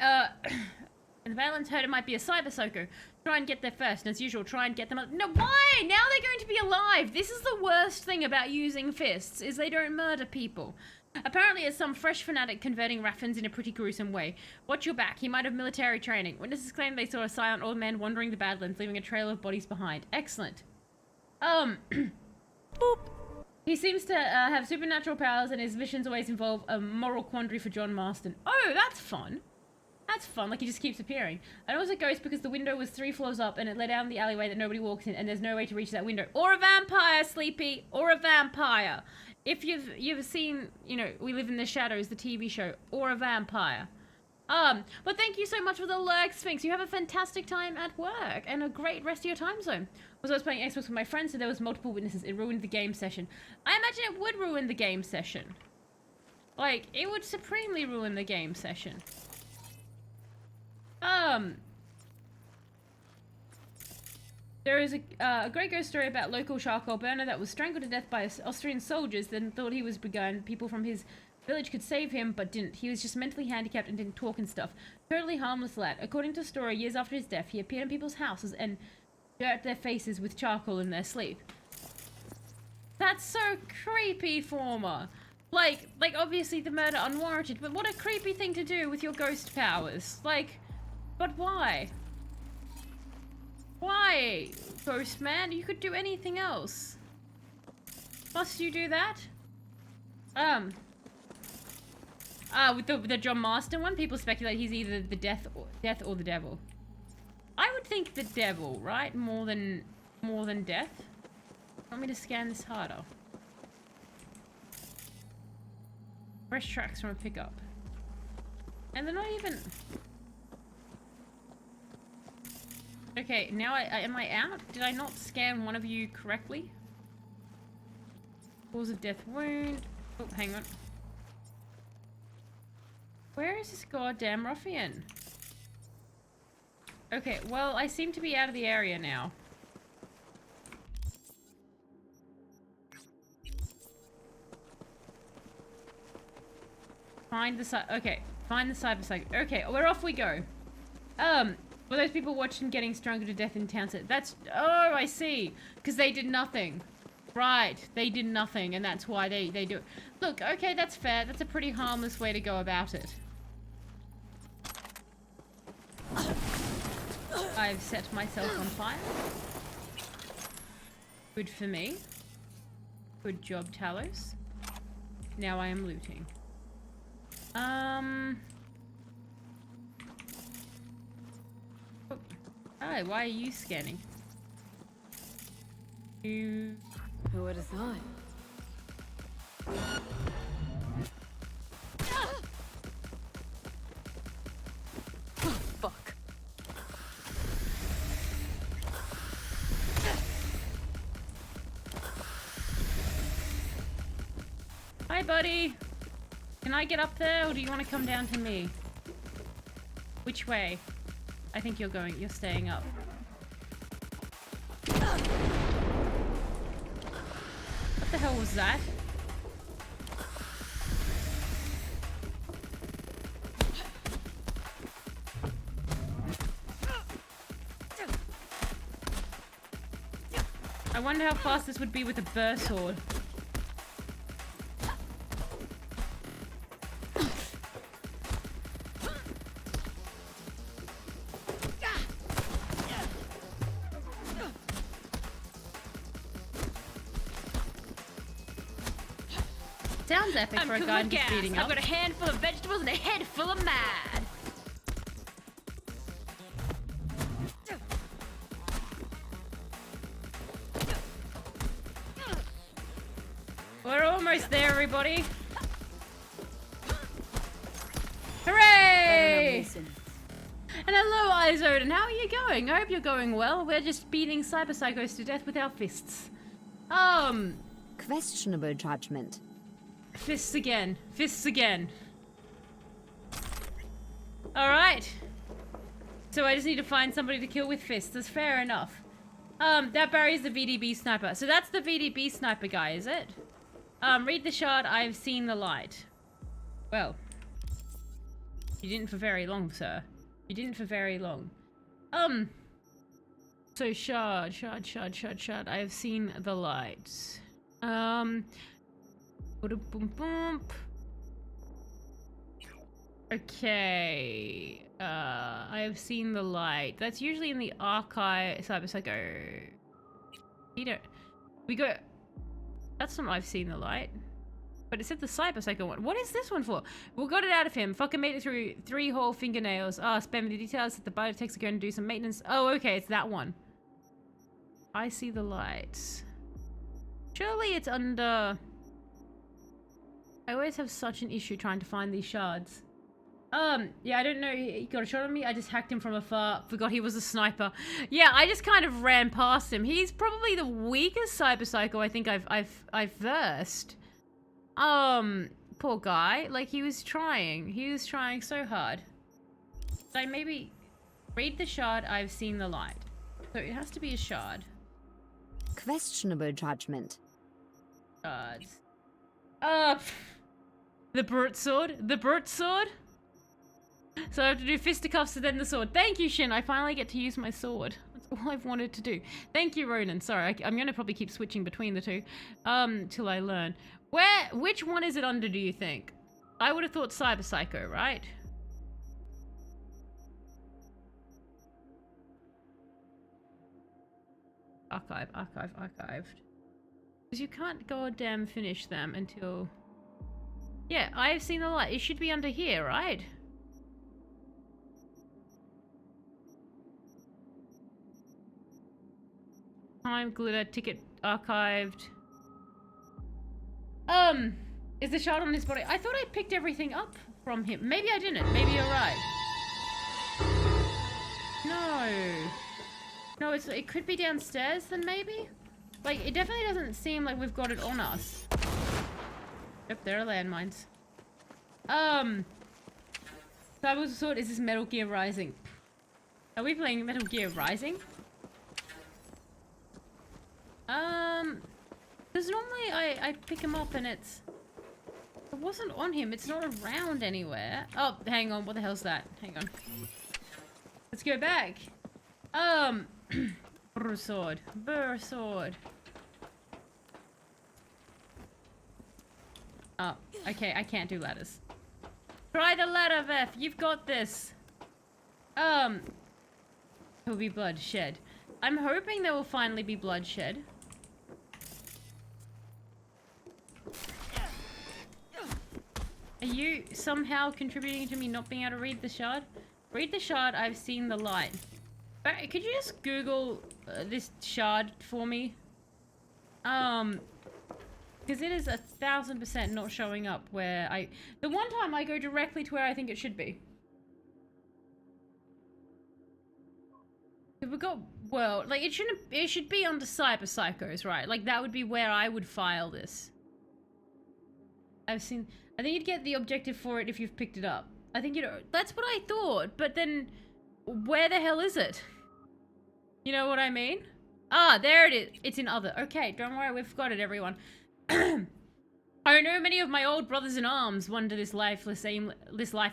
the Valens heard it might be a Cyber Psycho. Try and get there first, and as usual, try and get them... No, why? Now they're going to be alive! This is the worst thing about using fists, is they don't murder people. Apparently it's some fresh fanatic converting Raffins in a pretty gruesome way. Watch your back, he might have military training. Witnesses claim they saw a silent old man wandering the Badlands, leaving a trail of bodies behind. Excellent. Boop. He seems to have supernatural powers, and his missions always involve a moral quandary for John Marston. Oh, that's fun. That's fun, like he just keeps appearing. And it was a ghost because the window was 3 floors up and it led down the alleyway that nobody walks in, and there's no way to reach that window. Or a vampire, Sleepy! Or a vampire! If you've seen, you know, We Live in the Shadows, the TV show, or a vampire. But thank you so much for the lurk, Sphinx. You have a fantastic time at work and a great rest of your time zone. I was playing Xbox with my friends, so there was multiple witnesses. It ruined the game session. I imagine it would ruin the game session. Like, it would supremely ruin the game session. There is a great ghost story about local charcoal burner that was strangled to death by Austrian soldiers, then thought he was begun. People from his village could save him, but didn't. He was just mentally handicapped and didn't talk and stuff. Totally harmless lad. According to story, years after his death, he appeared in people's houses and dirt their faces with charcoal in their sleep. That's so creepy, Former. Like obviously the murder unwarranted, but what a creepy thing to do with your ghost powers. Like, but why? Why, Ghost Man? You could do anything else. Must you do that? With the John Marston one, people speculate he's either the death or the devil. I would think the devil, right? More than death. Want me to scan this harder? Fresh tracks from a pickup. And they're not even... Okay, now am I out? Did I not scan one of you correctly? Cause of death wound. Oh, hang on. Where is this goddamn ruffian? Okay, well, I seem to be out of the area now. Find the cyberpsych. Okay, we're off we go. Were those people watching getting strangled to death in town? That's... Oh, I see. Because they did nothing. Right, they did nothing, and that's why they do it. Look, okay, that's fair. That's a pretty harmless way to go about it. I've set myself on fire. Good for me. Good job, Talos. Now I am looting. Oh, why are you scanning? You... Who would have thought? Oh, fuck. Hi, buddy. Can I get up there, or do you want to come down to me? Which way? I think you're staying up. What the hell was that? I wonder how fast this would be with a burst sword. Sounds epic for a guy just beating up. I've got a handful of vegetables and a head full of mad. We're almost there, everybody. Hooray! And hello, Izodin. How are you going? I hope you're going well. We're just beating cyberpsychos to death with our fists. Questionable judgment. Fists again. Fists again. Alright. So I just need to find somebody to kill with fists. That's fair enough. That Barry's the VDB sniper. So that's the VDB sniper guy, is it? Read the shard. I've seen the light. Well. You didn't for very long, sir. You didn't for very long. So shard. I have seen the light. Okay. I have seen the light. That's usually in the archive. Cyberpsycho. We go. That's not I've seen the light. But it said the Cyberpsycho one. What is this one for? We got it out of him. Fucking made it through 3 whole fingernails. spare me the details that the biotechs are going to do some maintenance. Oh, okay, it's that one. I see the lights. Surely it's under... I always have such an issue trying to find these shards. Yeah, I don't know. He got a shot on me. I just hacked him from afar. Forgot he was a sniper. Yeah, I just kind of ran past him. He's probably the weakest cyberpsycho I think I've versed. Poor guy. Like, he was trying. He was trying so hard. So maybe read the shard. I've seen the light. So it has to be a shard. Questionable judgment. Shards. The brute sword? The brute sword? So I have to do fisticuffs and then the sword. Thank you, Shin. I finally get to use my sword. That's all I've wanted to do. Thank you, Ronan. Sorry, I'm going to probably keep switching between the two till I learn. Which one is it under, do you think? I would have thought Cyber Psycho, right? Archived. Because you can't goddamn finish them until... Yeah, I've seen the light. It should be under here, right? Time, glitter, ticket, archived. Is the shard on his body? I thought I picked everything up from him. Maybe I didn't. Maybe you're right. No, it could be downstairs then maybe? Like, it definitely doesn't seem like we've got it on us. Yep, there are landmines. Cyber Sword, is this Metal Gear Rising? Are we playing Metal Gear Rising? Because normally I pick him up and it wasn't on him. It's not around anywhere. Oh, hang on. What the hell's that? Hang on. Let's go back. Burr sword. Burr sword. Oh, okay. I can't do ladders. Try the ladder, Vef. You've got this. There'll be bloodshed. I'm hoping there will finally be bloodshed. Are you somehow contributing to me not being able to read the shard? Read the shard, I've seen the light. Could you just Google this shard for me? Because it is 1000% not showing up where I... The one time I go directly to where I think it should be. We got... Well, like, it should be under Cyber Psychos, right? Like, that would be where I would file this. I think you'd get the objective for it if you've picked it up. I think that's what I thought, but then where the hell is it? You know what I mean? Ah, there it is. It's in other. Okay, don't worry, we've got it, everyone. I know many of my old brothers in arms wander this life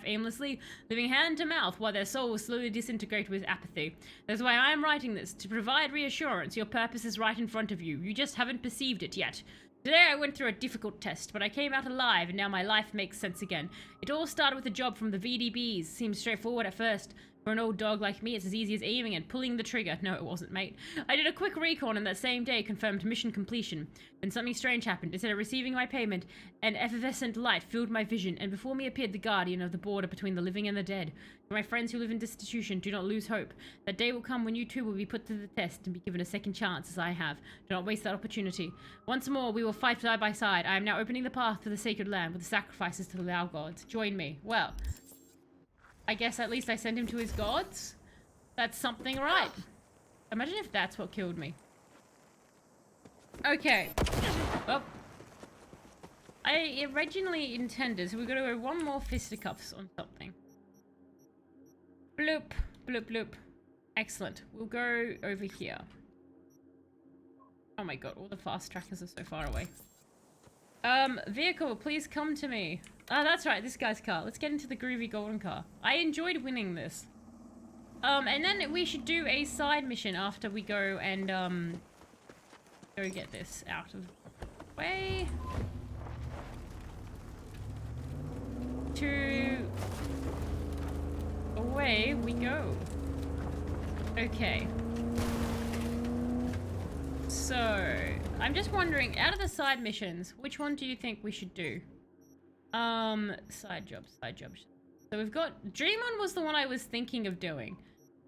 aimlessly, living hand to mouth while their souls slowly disintegrate with apathy. That's why I am writing this, to provide reassurance. Your purpose is right in front of you. You just haven't perceived it yet. Today I went through a difficult test, but I came out alive and now my life makes sense again. It all started with a job from the VDBs. Seems straightforward at first. For an old dog like me, it's as easy as aiming and pulling the trigger. No, it wasn't, mate. I did a quick recon and that same day confirmed mission completion. Then something strange happened. Instead of receiving my payment, an effervescent light filled my vision, and before me appeared the guardian of the border between the living and the dead. For my friends who live in destitution, do not lose hope. That day will come when you too will be put to the test and be given a second chance as I have. Do not waste that opportunity. Once more, we will fight side by side. I am now opening the path to the sacred land with the sacrifices to the Lao gods. Join me. Well... I guess at least I sent him to his gods. That's something, right? Imagine if that's what killed me. Okay. Well, I originally intended, so we're gonna go one more fisticuffs on something. Bloop, bloop, bloop. Excellent. We'll go over here. Oh my god, all the fast trackers are so far away. Vehicle, please come to me. Oh, that's right, this guy's car. Let's get into the groovy golden car. I enjoyed winning this. And then we should do a side mission after we go and, go get this out of the way. Away we go. Okay. So, I'm just wondering, out of the side missions, which one do you think we should do? Side jobs. So we've got... Dream On was the one I was thinking of doing.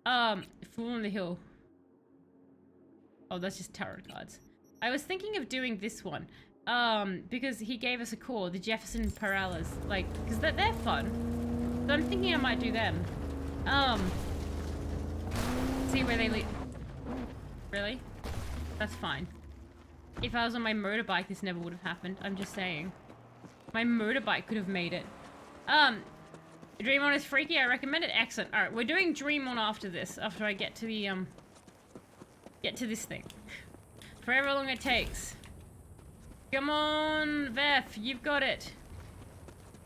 Fool on the Hill. Oh, that's just tarot cards. I was thinking of doing this one. Because he gave us a call, the Jefferson Perales. Like, because they're fun. So I'm thinking I might do them. See where they lead. Really? That's fine. If I was on my motorbike, this never would have happened. I'm just saying. My motorbike could have made it. Dream On is freaky. I recommend it. Excellent. Alright, we're doing Dream On after this. After I get to the, get to this thing. For however long it takes. Come on, Vef. You've got it.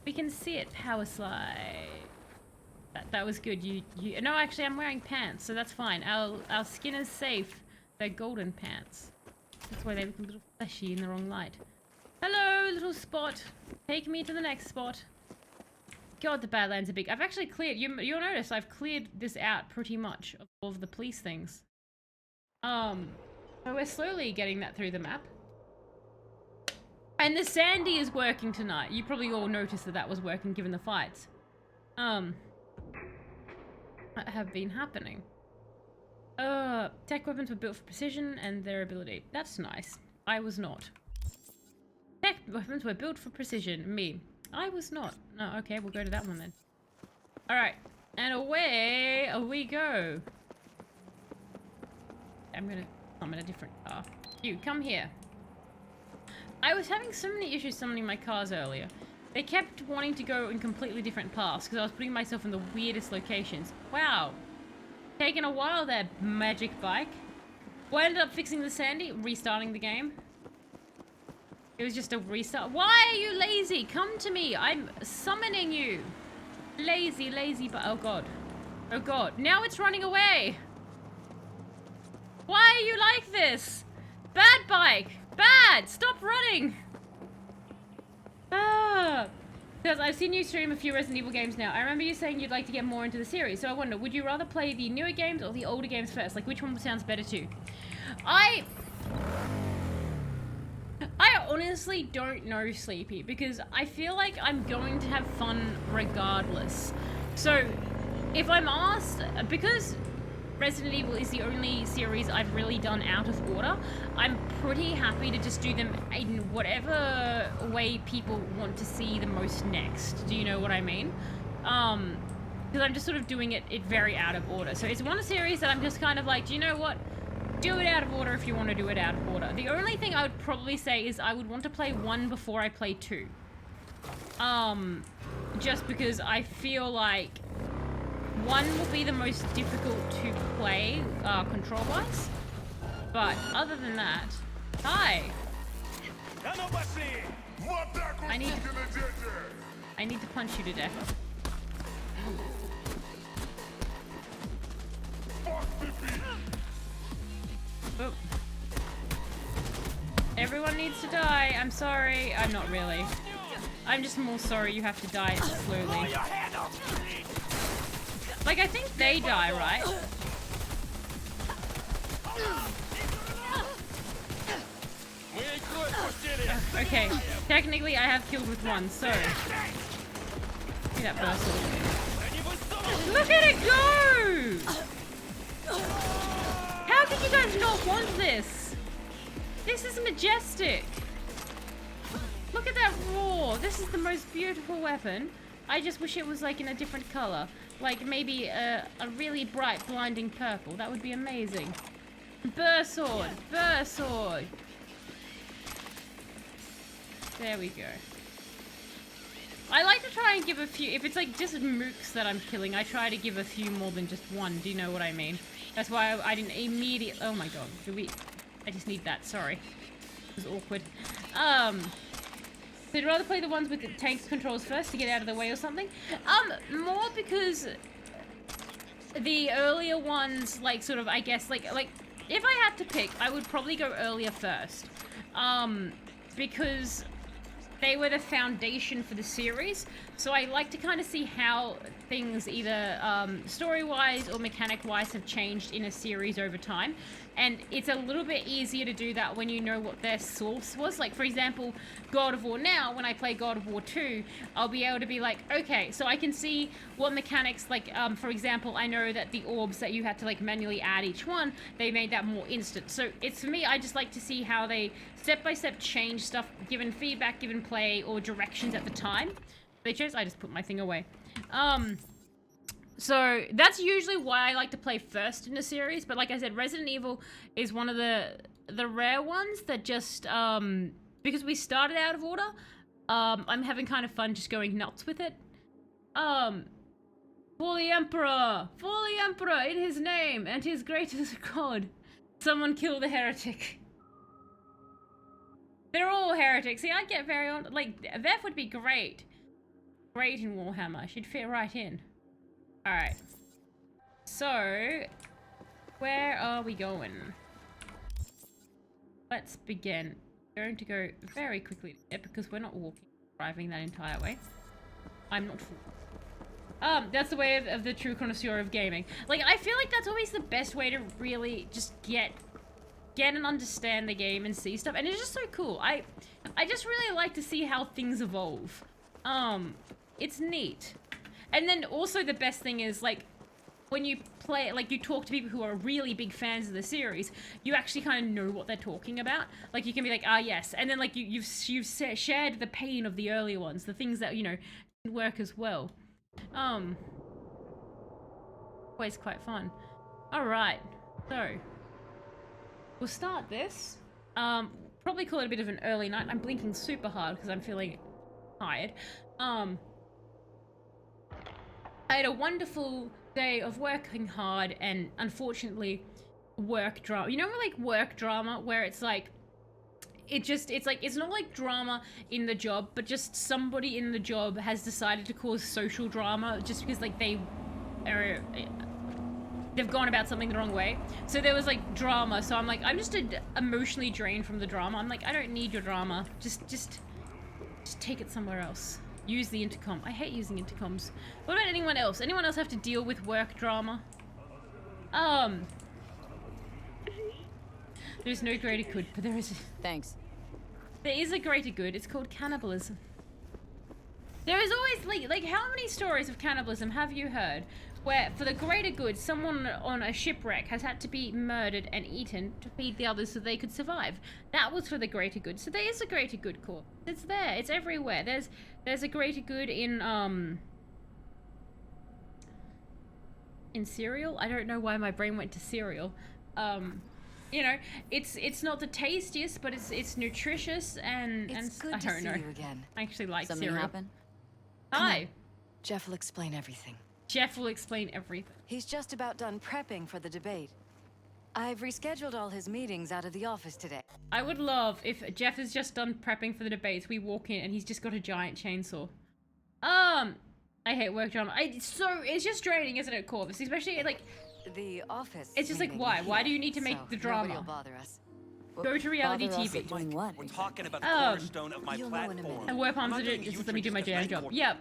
We can see it. Power slide. That was good. You no, actually I'm wearing pants, so that's fine. Our skin is safe. They're golden pants. That's why they look a little fleshy in the wrong light. Hello, little spot. Take me to the next spot. God, the Badlands are big. I've actually cleared, you'll notice I've cleared this out pretty much of all of the police things. So we're slowly getting that through the map. And the Sandy is working tonight. You probably all noticed that that was working given the fights. That have been happening. Tech weapons were built for precision and their ability. That's nice. I was not. Tech weapons were built for precision. Me. I was not. No, okay, we'll go to that one then. Alright. And away we go. I'm gonna come in a different car. You, come here. I was having so many issues summoning my cars earlier. They kept wanting to go in completely different paths because I was putting myself in the weirdest locations. Wow. Taking a while there, magic bike. Well, I ended up fixing the Sandy, restarting the game. It was just a restart. Why are you lazy? Come to me. I'm summoning you. Lazy, lazy, but oh god. Oh god. Now it's running away. Why are you like this? Bad bike. Bad. Stop running. Because I've seen you stream a few Resident Evil games now. I remember you saying you'd like to get more into the series. So I wonder, would you rather play the newer games or the older games first? Like, which one sounds better to you? I honestly don't know, Sleepy, because I feel like I'm going to have fun regardless. So, if I'm asked, because Resident Evil is the only series I've really done out of order, I'm pretty happy to just do them in whatever way people want to see the most next. Do you know what I mean? Because I'm just sort of doing it very out of order. So it's one series that I'm just kind of like, do you know what? Do it out of order if you want to do it out of order. The only thing I would probably say is I would want to play 1 before I play 2. Just because I feel like 1 will be the most difficult to play, control-wise. But other than that, hi! I need to punch you to death. Oh. Everyone needs to die. I'm sorry. I'm not really. I'm just more sorry you have to die slowly. Like, I think they die, right? Okay, technically I have killed with 1, so... See that burst. Look at it go! How could you guys not want this? This is majestic. Look at that roar. This is the most beautiful weapon. I just wish it was like in a different color. Like maybe a really bright blinding purple. That would be amazing. Burr sword. Burr sword. There we go. I like to try and give a few, if it's like just mooks that I'm killing, I try to give a few more than just 1. Do you know what I mean? That's why I didn't immediately, oh my god. I just need that, sorry. It was awkward. So you'd rather play the ones with the tank controls first to get out of the way or something? More because the earlier ones, like, sort of, I guess, like, if I had to pick, I would probably go earlier first. Because they were the foundation for the series, so I like to kind of see how things either story-wise or mechanic-wise have changed in a series over time. And it's a little bit easier to do that when you know what their source was. Like, for example, God of War now, when I play God of War 2, I'll be able to be like, okay, so I can see what mechanics, like, for example, I know that the orbs that you had to, like, manually add each one, they made that more instant. So it's, for me, I just like to see how they step-by-step change stuff, given feedback, given play, or directions at the time. They chose, I just put my thing away. So that's usually why I like to play first in a series, but like I said, Resident Evil is one of the rare ones that just, because we started out of order, I'm having kind of fun just going nuts with it. For the Emperor in his name and his greatest god. Someone kill the heretic. They're all heretics. See, I'd get very on, like, Veth would be great. Great in Warhammer. She'd fit right in. Alright. So, where are we going? Let's begin. We're going to go very quickly there because we're not walking, driving that entire way. I'm not fool. That's the way of the true connoisseur of gaming. Like, I feel like that's always the best way to really just get and understand the game and see stuff, and it's just so cool. I just really like to see how things evolve. It's neat. And then also the best thing is, like, when you play, like, you talk to people who are really big fans of the series, you actually kind of know what they're talking about. Like, you can be like, ah, yes. And then, like, you've shared the pain of the earlier ones, the things that, you know, didn't work as well. Always quite fun. Alright, so we'll start this. Probably call it a bit of an early night. I'm blinking super hard because I'm feeling tired. I had a wonderful day of working hard and unfortunately work drama. You know, like work drama where it's like, it's not like drama in the job, but just somebody in the job has decided to cause social drama just because, like, they've gone about something the wrong way. So there was like drama. So I'm like, I'm just emotionally drained from the drama. I'm like, I don't need your drama. Just take it somewhere else. Use the intercom. I hate using intercoms. What about anyone else? Anyone else have to deal with work drama? There's no greater good, but there is. Thanks. There is a greater good. It's called cannibalism. There is always like how many stories of cannibalism have you heard where for the greater good someone on a shipwreck has had to be murdered and eaten to feed the others so they could survive? That was for the greater good. So there is a greater good cause. It's there. It's everywhere. There's a greater good in cereal. I don't know why my brain went to cereal. You know, it's not the tastiest, but it's nutritious and Good I to don't see know. you again. I actually like Something cereal. happen? Hi. Jeff will explain everything. Jeff will explain everything. He's just about done prepping for the debate. I've rescheduled all his meetings out of the office today. I would love if Jeff is just done prepping for the debates, we walk in and he's just got a giant chainsaw. I hate work drama. It's just draining, isn't it, Corvus? Especially like The office. it's just like meeting why? Why here, do you need to make so the drama? Nobody'll bother us. Go to reality Bother us TV. at doing what? We're talking about the Oh. cornerstone of my You'll know in a platform. minute. And work I'm on not to doing do the just let me do my usual damn just job. like Yep.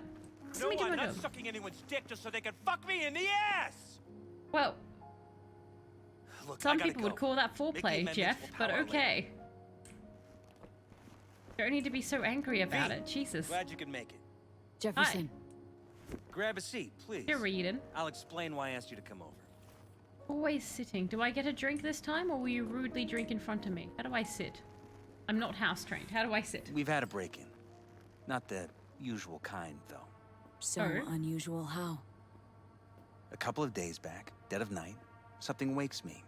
Just No, let me do I'm my not job. sucking anyone's dick just so they can fuck me in the ass! Well, Look, some I gotta people would go. call that Make the foreplay, amendments, Jeff, we'll but power okay. Don't need to be so angry about V, it. Jesus. Glad you could make it. Jefferson. Grab a seat, please. You're reading. I'll explain why I asked you to come over. Always sitting. Do I get a drink this time, or will you rudely drink in front of me? How do I sit? I'm not house trained. How do I sit? We've had a break-in. Not the usual kind, though. So Oh. unusual how? A couple of days back, dead of night, something wakes me.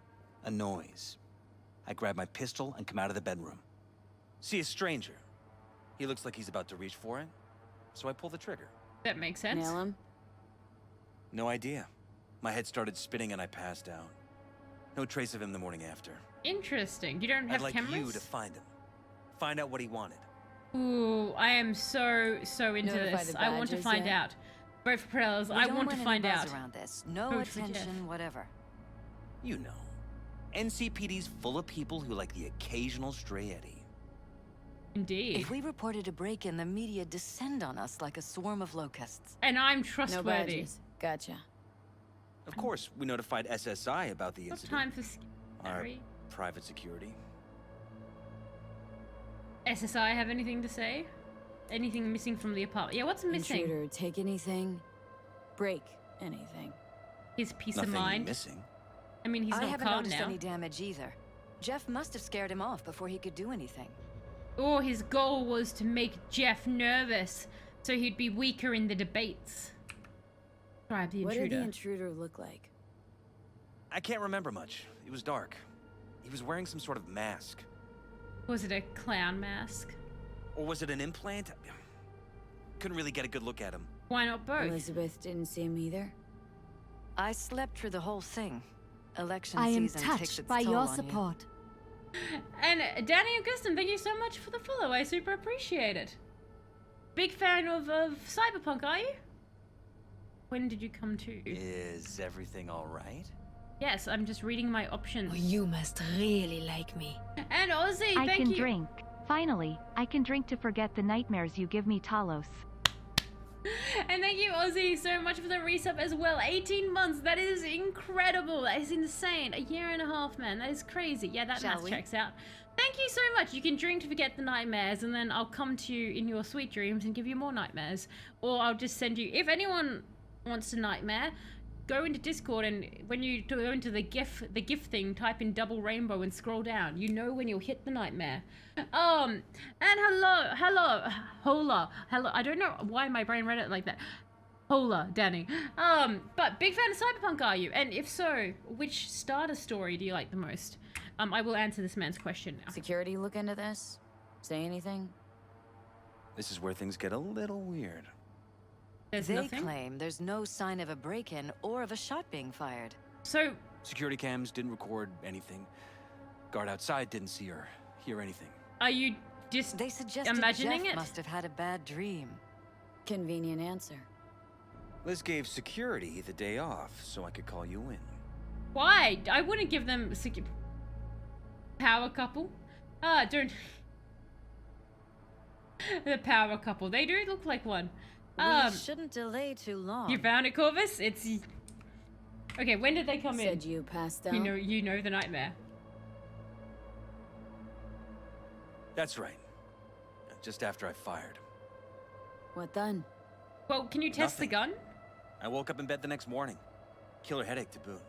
A noise. I grab my pistol and come out of the bedroom. See a stranger. He looks like he's about to reach for it, so I pull the trigger. That makes sense. Nail him? No idea. My head started spinning and I passed out. No trace of him the morning after. Interesting. You don't I'd have like cameras? you to find him. Find out what he wanted. Ooh, I am so into Notify this. the I want to badges find yet? out. Vote for Prellas. We I don't want to any find buzz out. around this. No Vote for attention, Jeff. whatever. You know. NCPD's full of people who like the occasional stray eddy. Indeed. If we reported a break-in, the media descend on us like a swarm of locusts. And I'm No trustworthy. badges. Gotcha. Of course, we notified SSI about the What incident. time for Our scary? private security. SSI have anything to say? Anything missing from the apartment? Yeah, what's missing? Intruder, take anything? Break anything. His peace Nothing of mind. missing. I mean, he's I not haven't calm noticed now. any damage either. Jeff must have scared him off before he could do anything. Or his goal was to make Jeff nervous, so he'd be weaker in the debates. Describe the What did the intruder. intruder look like? I can't remember much. It was dark. He was wearing some sort of mask. Was it a clown mask? Or was it an implant? Couldn't really get a good look at him. Why not both? Elizabeth didn't see him either. I slept through the whole thing. Election I am season takes touched its by toll your on you. support. And Danny Augustin, thank you so much for the follow. I super appreciate it. Big fan of Cyberpunk, are you? When did you come to? Is everything all right? Yes, I'm just reading my options. Oh, you must really like me. And Ozzy, I thank can you. drink. Finally, I can drink to forget the nightmares you give me, Talos. And thank you, Ozzy, so much for the resub as well. 18 months, that is incredible. That is insane. A year and a half, man. That is crazy. Yeah, that math checks out. Thank you so much. You can drink to forget the nightmares, and then I'll come to you in your sweet dreams and give you more nightmares. Or I'll just send you, if anyone wants a nightmare, go into Discord, and when you go into the GIF thing, type in double rainbow and scroll down. You know when you'll hit the nightmare. And hello. I don't know why my brain read it like that. Hola, Danny. But big fan of Cyberpunk, are you? And if so, which starter story do you like the most? I will answer this man's question now. Security look into this? Say anything? This is where things get a little weird. There's They nothing. claim there's no sign of a break-in or of a shot being fired. So, Security cams didn't record anything. Guard outside didn't see or hear anything. are you just They suggested imagining Jeff it? must have had a bad dream. Convenient answer. Liz gave security the day off so I could call you in. Why? I wouldn't give them power couple. Don't. The power couple. They do look like one. We shouldn't delay too long. You found it, Corvus? It's okay. When did they come Said in? you passed out. You know the nightmare. That's right. Just after I fired. What then? Well, can you test Nothing. the gun? I woke up in bed the next morning. Killer headache to boot.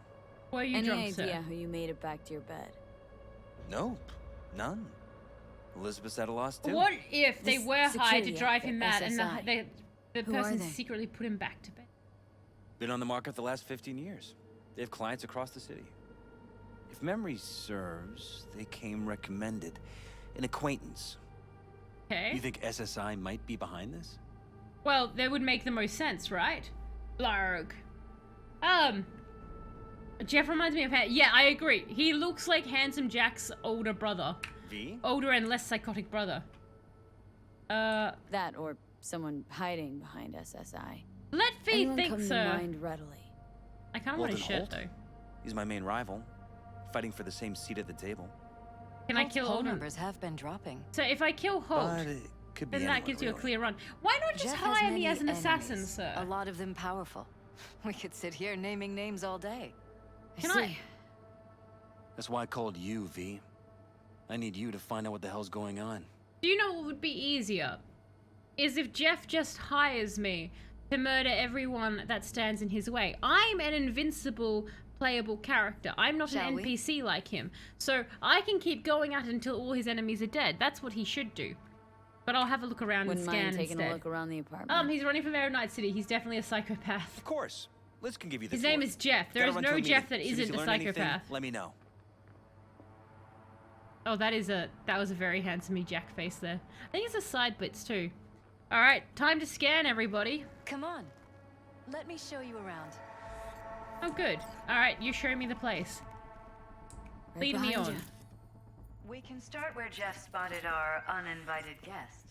Were you Any drunk, idea sir? how you made it back to your bed? Nope. None. Elizabeth's at a loss too. What if they This were hired to security drive him mad, outfit, and SSI. the Who are person they? secretly put him back to bed? Been on the market the last 15 years. They have clients across the city. If memory serves, they came recommended. An acquaintance. Okay. You think SSI might be behind this? Well, that would make the most sense, right? Blarg. Jeff reminds me of yeah, I agree. He looks like Handsome Jack's older brother. V? Older and less psychotic brother. That or someone hiding behind SSI. Let V Anyone think, come to sir. mind readily? I kind of want his Walden shirt, Holt? though. He's my main rival. Fighting for the same seat at the table. Can I Holt's kill poll Holt? numbers have been dropping. So if I kill Holt, But it could be then that anyone, gives you a really. clear run. Why not just Jeff has hire me many as an assassin, enemies, sir? A lot of them powerful. We could sit here naming names all day. Can I? That's why I called you, V. I need you to find out what the hell's going on. Do you know what would be easier? Is if Jeff just hires me to murder everyone that stands in his way. I'm an invincible, playable character. I'm not Shall an we? NPC like him. So I can keep going at it until all his enemies are dead. That's what he should do. But I'll have a look around Wouldn't and scan mind taking instead. a look around the apartment. He's running for mayor of Night City. He's definitely a psychopath. Of course. Liz can give you the His name floor. is Jeff. There Gotta is run to no a Jeff that meeting. Soon as isn't you a learn anything, psychopath. let me know. Oh, that was a very handsome Jack face there. I think it's a side blitz too. All right, time to scan everybody. Come on. Let me show you around. Oh, good. All right, you show me the place. Right Lead me behind on. ya. We can start where Jeff spotted our uninvited guest.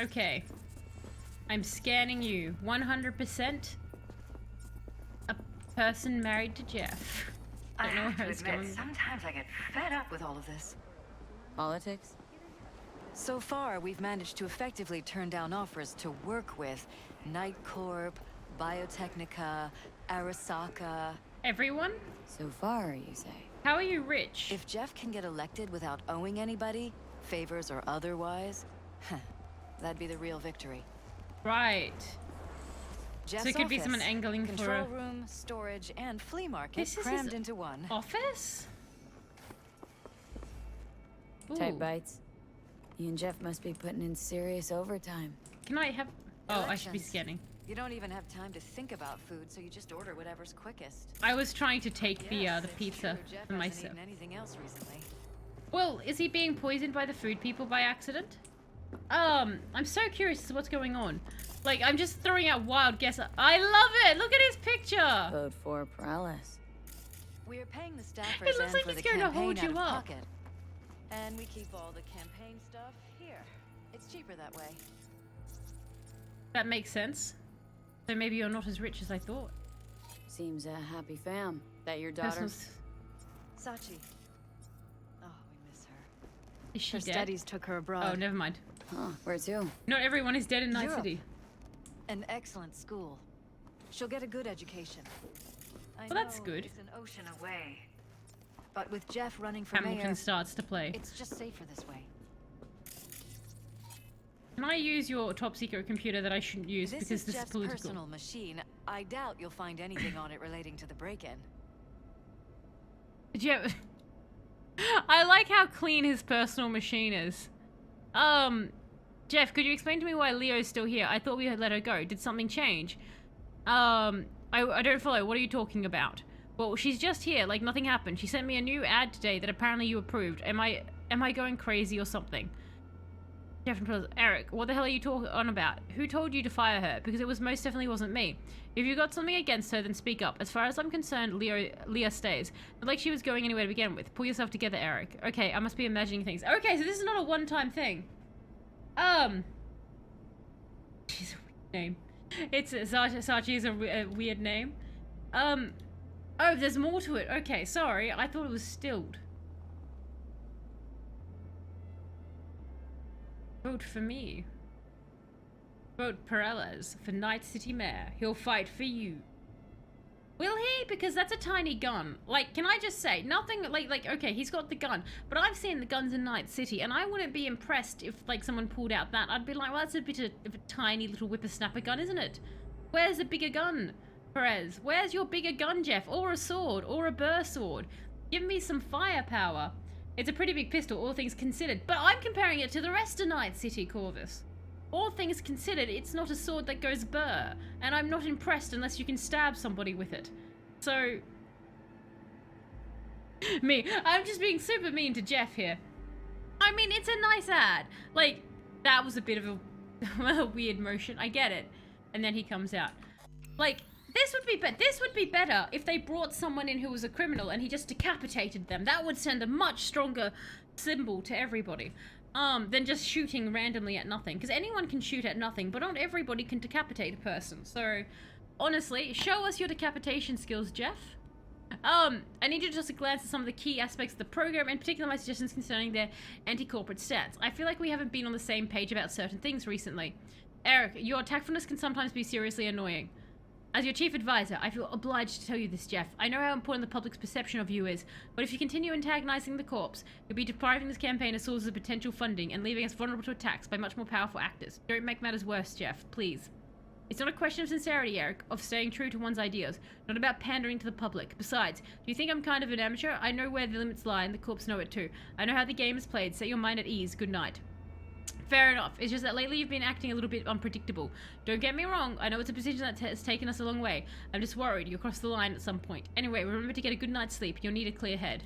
Okay. I'm scanning you. 100% a person married to Jeff. I Don't know have where to it's admit, going. sometimes I get fed up with With all of this. Politics? So far, we've managed to effectively turn down offers to work with Night Corp, Biotechnica, Arasaka. Everyone? So far, you say. How are you rich? If Jeff can get elected without owing anybody, favors or otherwise, that'd be the real victory. Right. Jeff's So it could be someone office, angling for control a room, storage, and flea market This is crammed his into one. office? Tight Ooh. bites. You and Jeff must be putting in serious overtime. Can I have... Oh, I should be Elections. scanning. You don't even have time to think about food, so you just order whatever's quickest. I was trying to take the Yes, it's pizza true, Jeff for hasn't myself. eaten anything else recently. Well, is he being poisoned by the food people by accident? I'm so curious as to what's going on. Like, I'm just throwing out wild guesses. I love it! Look at his picture! Code 4 paralysis. We're paying the staffers It looks and like for he's the going to campaign hold out you of up. pocket. And we keep all the campaign stuff here. It's cheaper that way. That makes sense. So maybe you're not as rich as I thought. Seems a happy fam. That your daughter? Personal Sachi. Oh, we miss her. Is she Her dead? studies took her Oh, abroad. never mind. Huh, where to? Not everyone is dead in Night Europe. City. An excellent school. She'll get a good education. I Well, that's know good. It's an ocean away. But with Jeff running for Hamilton mayor, starts to play. it's just safer this way. Can I use your top secret computer that I shouldn't use because this is Jeff's political? personal machine. I doubt you'll find anything on it relating to the break-in. Jeff, I like how clean his personal machine is. Jeff, could you explain to me why Leo's still here? I thought we had let her go. Did something change? I don't follow. What are you talking about? Well, she's just here, like nothing happened. She sent me a new ad today that apparently you approved. Am I going crazy or something? Jeff and Eric, what the hell are you talking on about? Who told you to fire her? Because it most definitely wasn't me. If you got something against her, then speak up. As far as I'm concerned, Leah stays. Not like she was going anywhere to begin with. Pull yourself together, Eric. Okay, I must be imagining things. Okay, so this is not a one-time thing. She's a weird name. It's Sachi is a weird name. Oh, there's more to it. Okay, sorry. I thought it was stilled. Vote for me. Vote Perez for Night City Mayor. He'll fight for you. Will he? Because that's a tiny gun. Like, can I just say, nothing, like, okay, he's got the gun, but I've seen the guns in Night City, and I wouldn't be impressed if, like, someone pulled out that. I'd be like, well, that's a bit of a tiny little whippersnapper gun, isn't it? Where's a bigger gun, Perez? Where's your bigger gun, Jeff? Or a sword, or a burr sword? Give me some firepower. It's a pretty big pistol, all things considered, but I'm comparing it to the rest of Night City, Corvus. All things considered, it's not a sword that goes burr, and I'm not impressed unless you can stab somebody with it. So... I'm just being super mean to Jeff here. I mean, it's a nice ad. Like, that was a bit of a weird motion, I get it. And then he comes out. Like, this would be better if they brought someone in who was a criminal and he just decapitated them. That would send a much stronger symbol to everybody. Than just shooting randomly at nothing. Because anyone can shoot at nothing, but not everybody can decapitate a person. So, honestly, show us your decapitation skills, Jeff. I need you to just glance at some of the key aspects of the program, and particularly my suggestions concerning their anti-corporate stance. I feel like we haven't been on the same page about certain things recently. Eric, your tactfulness can sometimes be seriously annoying. As your chief advisor, I feel obliged to tell you this, Jeff. I know how important the public's perception of you is, but if you continue antagonizing the corps, you'll be depriving this campaign of sources of potential funding and leaving us vulnerable to attacks by much more powerful actors. Don't make matters worse, Jeff, please. It's not a question of sincerity, Eric, of staying true to one's ideas, not about pandering to the public. Besides, do you think I'm kind of an amateur? I know where the limits lie, and the corps know it too. I know how the game is played. Set your mind at ease. Good night. Fair enough. It's just that lately you've been acting a little bit unpredictable. Don't get me wrong, I know it's a position that has taken us a long way. I'm just worried you'll cross the line at some point. Anyway, remember to get a good night's sleep. You'll need a clear head.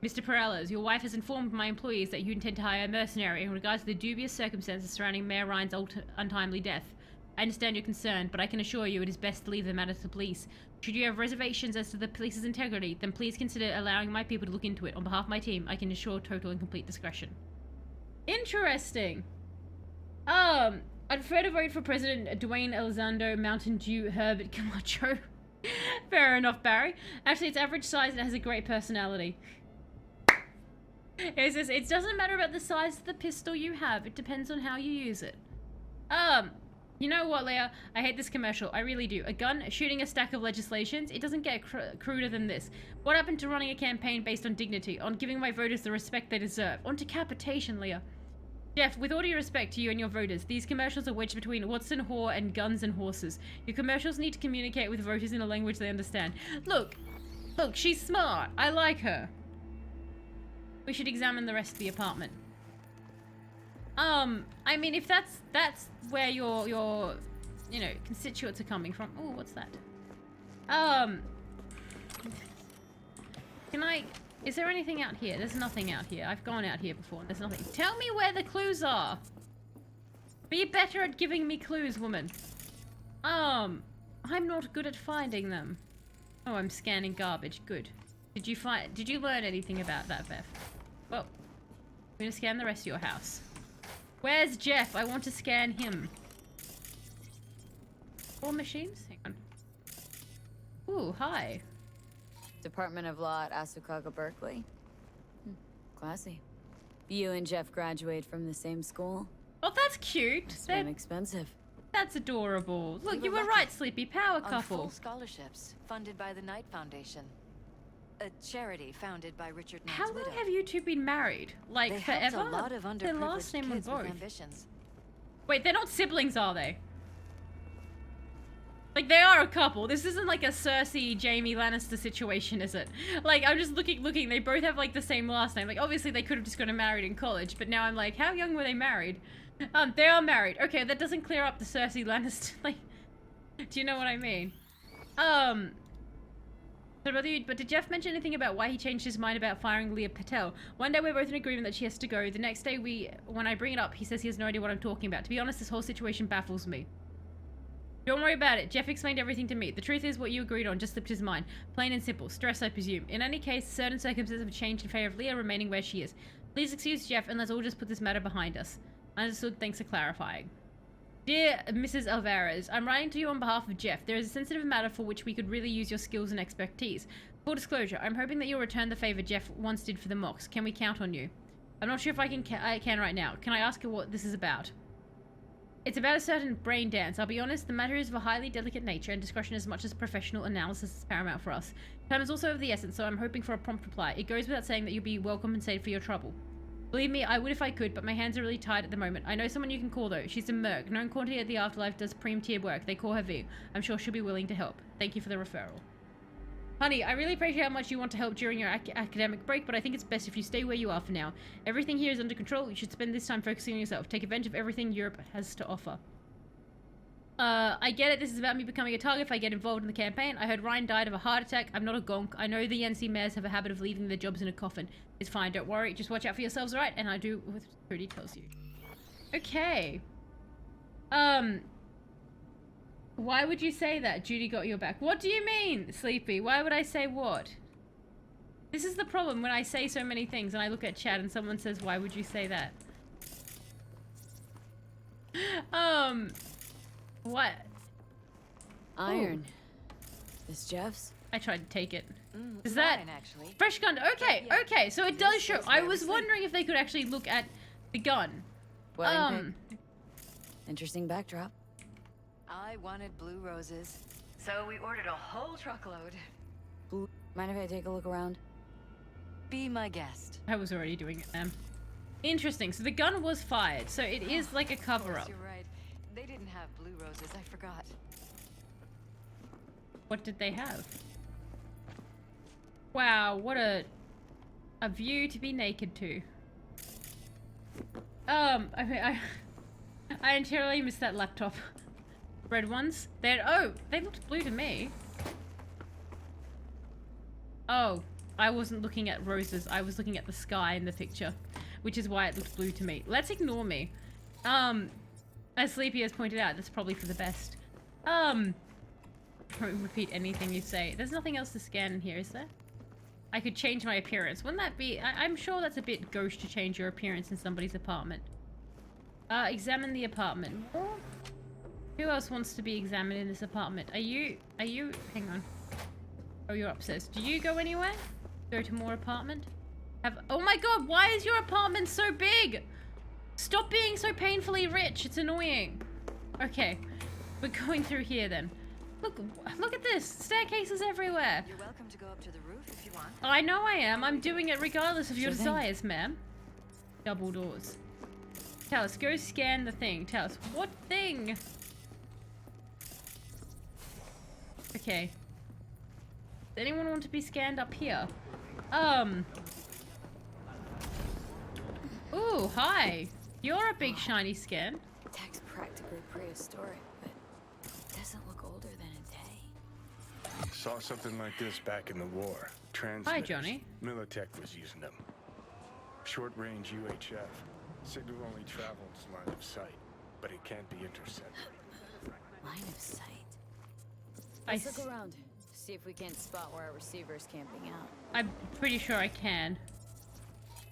Mr. Perellas, your wife has informed my employees that you intend to hire a mercenary in regards to the dubious circumstances surrounding Mayor Ryan's untimely death. I understand your concern, but I can assure you it is best to leave the matter to the police. Should you have reservations as to the police's integrity, then please consider allowing my people to look into it. On behalf of my team, I can assure total and complete discretion. Interesting. I'd prefer to vote for President Dwayne Elizondo, Mountain Dew, Herbert Camacho. Fair enough, Barry. Actually, it's average size and it has a great personality. It doesn't matter about the size of the pistol you have. It depends on how you use it. You know what, Leah? I hate this commercial. I really do. A gun shooting a stack of legislations? It doesn't get cruder than this. What happened to running a campaign based on dignity, on giving my voters the respect they deserve, on decapitation, Leah? Jeff, with all due respect to you and your voters, these commercials are wedged between Watson whore and guns and horses. Your commercials need to communicate with voters in a language they understand. Look, she's smart. I like her. We should examine the rest of the apartment. I mean, if that's where your you know, constituents are coming from. Oh, what's that? Is there anything out here? There's nothing out here. I've gone out here before. There's nothing. Tell me where the clues are. Be better at giving me clues, woman. I'm not good at finding them. Oh, I'm scanning garbage. Good. Did you learn anything about that, Beth? Well, I'm gonna scan the rest of your house. Where's Jeff? I want to scan him. All machines? Hang on. Ooh, hi. Department of Law at Asukaga, Berkeley. Classy. You and Jeff graduate from the same school? Oh, that's cute. Must have been expensive. That's adorable. Look, We you were were lucky. right, Sleepy. Power On couple. full scholarships, funded by the Knight Foundation. A charity founded by Richard Knight's How long widow. have you two been married? Like, They forever? helped a lot of Their last underprivileged name was kids with both. ambitions. Wait, they're not siblings, are they? Like, they are a couple. This isn't like a Cersei, Jaime Lannister situation, is it? Like, I'm just looking, they both have, like, the same last name. Like, obviously, they could have just gotten married in college, but now I'm like, how young were they married? They are married. Okay, that doesn't clear up the Cersei Lannister, like, do you know what I mean? But did Jeff mention anything about why he changed his mind about firing Leah Patel? One day we're both in agreement that she has to go. The next day when I bring it up, he says he has no idea what I'm talking about. To be honest, this whole situation baffles me. Don't worry about it. Jeff explained everything to me. The truth is what you agreed on just slipped his mind. Plain and simple. Stress, I presume. In any case, certain circumstances have changed in favor of Leah remaining where she is. Please excuse Jeff and let's all just put this matter behind us. Understood. Thanks for clarifying. Dear Mrs. Alvarez, I'm writing to you on behalf of Jeff. There is a sensitive matter for which we could really use your skills and expertise. Full disclosure, I'm hoping that you'll return the favor Jeff once did for the mocks. Can we count on you? I'm not sure if I can right now. Can I ask you what this is about? It's about a certain brain dance. I'll be honest, the matter is of a highly delicate nature, and discretion as much as professional analysis is paramount for us. Time is also of the essence, so I'm hoping for a prompt reply. It goes without saying that you'll be well compensated for your trouble. Believe me, I would if I could, but my hands are really tied at the moment. I know someone you can call, though. She's a merc. Known quantity at the Afterlife, does premium-tier work. They call her V. I'm sure she'll be willing to help. Thank you for the referral. Honey, I really appreciate how much you want to help during your academic break, but I think it's best if you stay where you are for now. Everything here is under control. You should spend this time focusing on yourself. Take advantage of everything Europe has to offer. I get it. This is about me becoming a target if I get involved in the campaign. I heard Ryan died of a heart attack. I'm not a gonk. I know the NC mayors have a habit of leaving their jobs in a coffin. It's fine. Don't worry. Just watch out for yourselves, alright? And I do what Trudy tells you. Okay. Why would you say that? Judy got your back. What do you mean, Sleepy? Why would I say what? This is the problem when I say so many things and I look at chat and someone says, why would you say that? What? Iron. This Jeff's? I tried to take it. Is Mine, that actually. fresh gun? Okay, Yeah. okay. So it This does show. is I where was we wondering if they could actually look at the gun. Wedding pic. Interesting backdrop. I wanted blue roses, so we ordered a whole truckload. Mind if I take a look around? Be my guest. I was already doing it, then. Interesting. So the gun was fired. So it is like a Of cover course, up. you're right. They didn't have blue roses. I forgot. What did they have? Wow, what a view to be naked to. I entirely missed that laptop. Red ones? They looked blue to me. Oh, I wasn't looking at roses. I was looking at the sky in the picture, which is why it looked blue to me. Let's ignore me. As Sleepy has pointed out, that's probably for the best. Don't repeat anything you say. There's nothing else to scan in here, is there? I could change my appearance. Wouldn't that be... I'm sure that's a bit gauche to change your appearance in somebody's apartment. Examine the apartment. Who else wants to be examined in this apartment? Are you... Hang on. Oh, you're upstairs. Do you go anywhere? Go to more apartment? Oh my god, why is your apartment so big? Stop being so painfully rich. It's annoying. Okay. We're going through here then. Look at this. Staircases everywhere. You're welcome to go up to the roof if you want. I know I am. I'm doing it regardless of your Sure thing. desires, ma'am. Double doors. Tell us. Go scan the thing. Tell us. What thing? Okay. Does anyone want to be scanned up here? Ooh, hi. You're a big shiny scan. Tech's practically prehistoric, but it doesn't look older than a day. Saw something like this back in the war. Transmitters. Johnny. Militech was using them. Short-range UHF. Signal only travels line of sight, but it can't be intercepted. Line of sight. I Let's s- look around. See if we can't spot where our receiver's camping out. I'm pretty sure I can.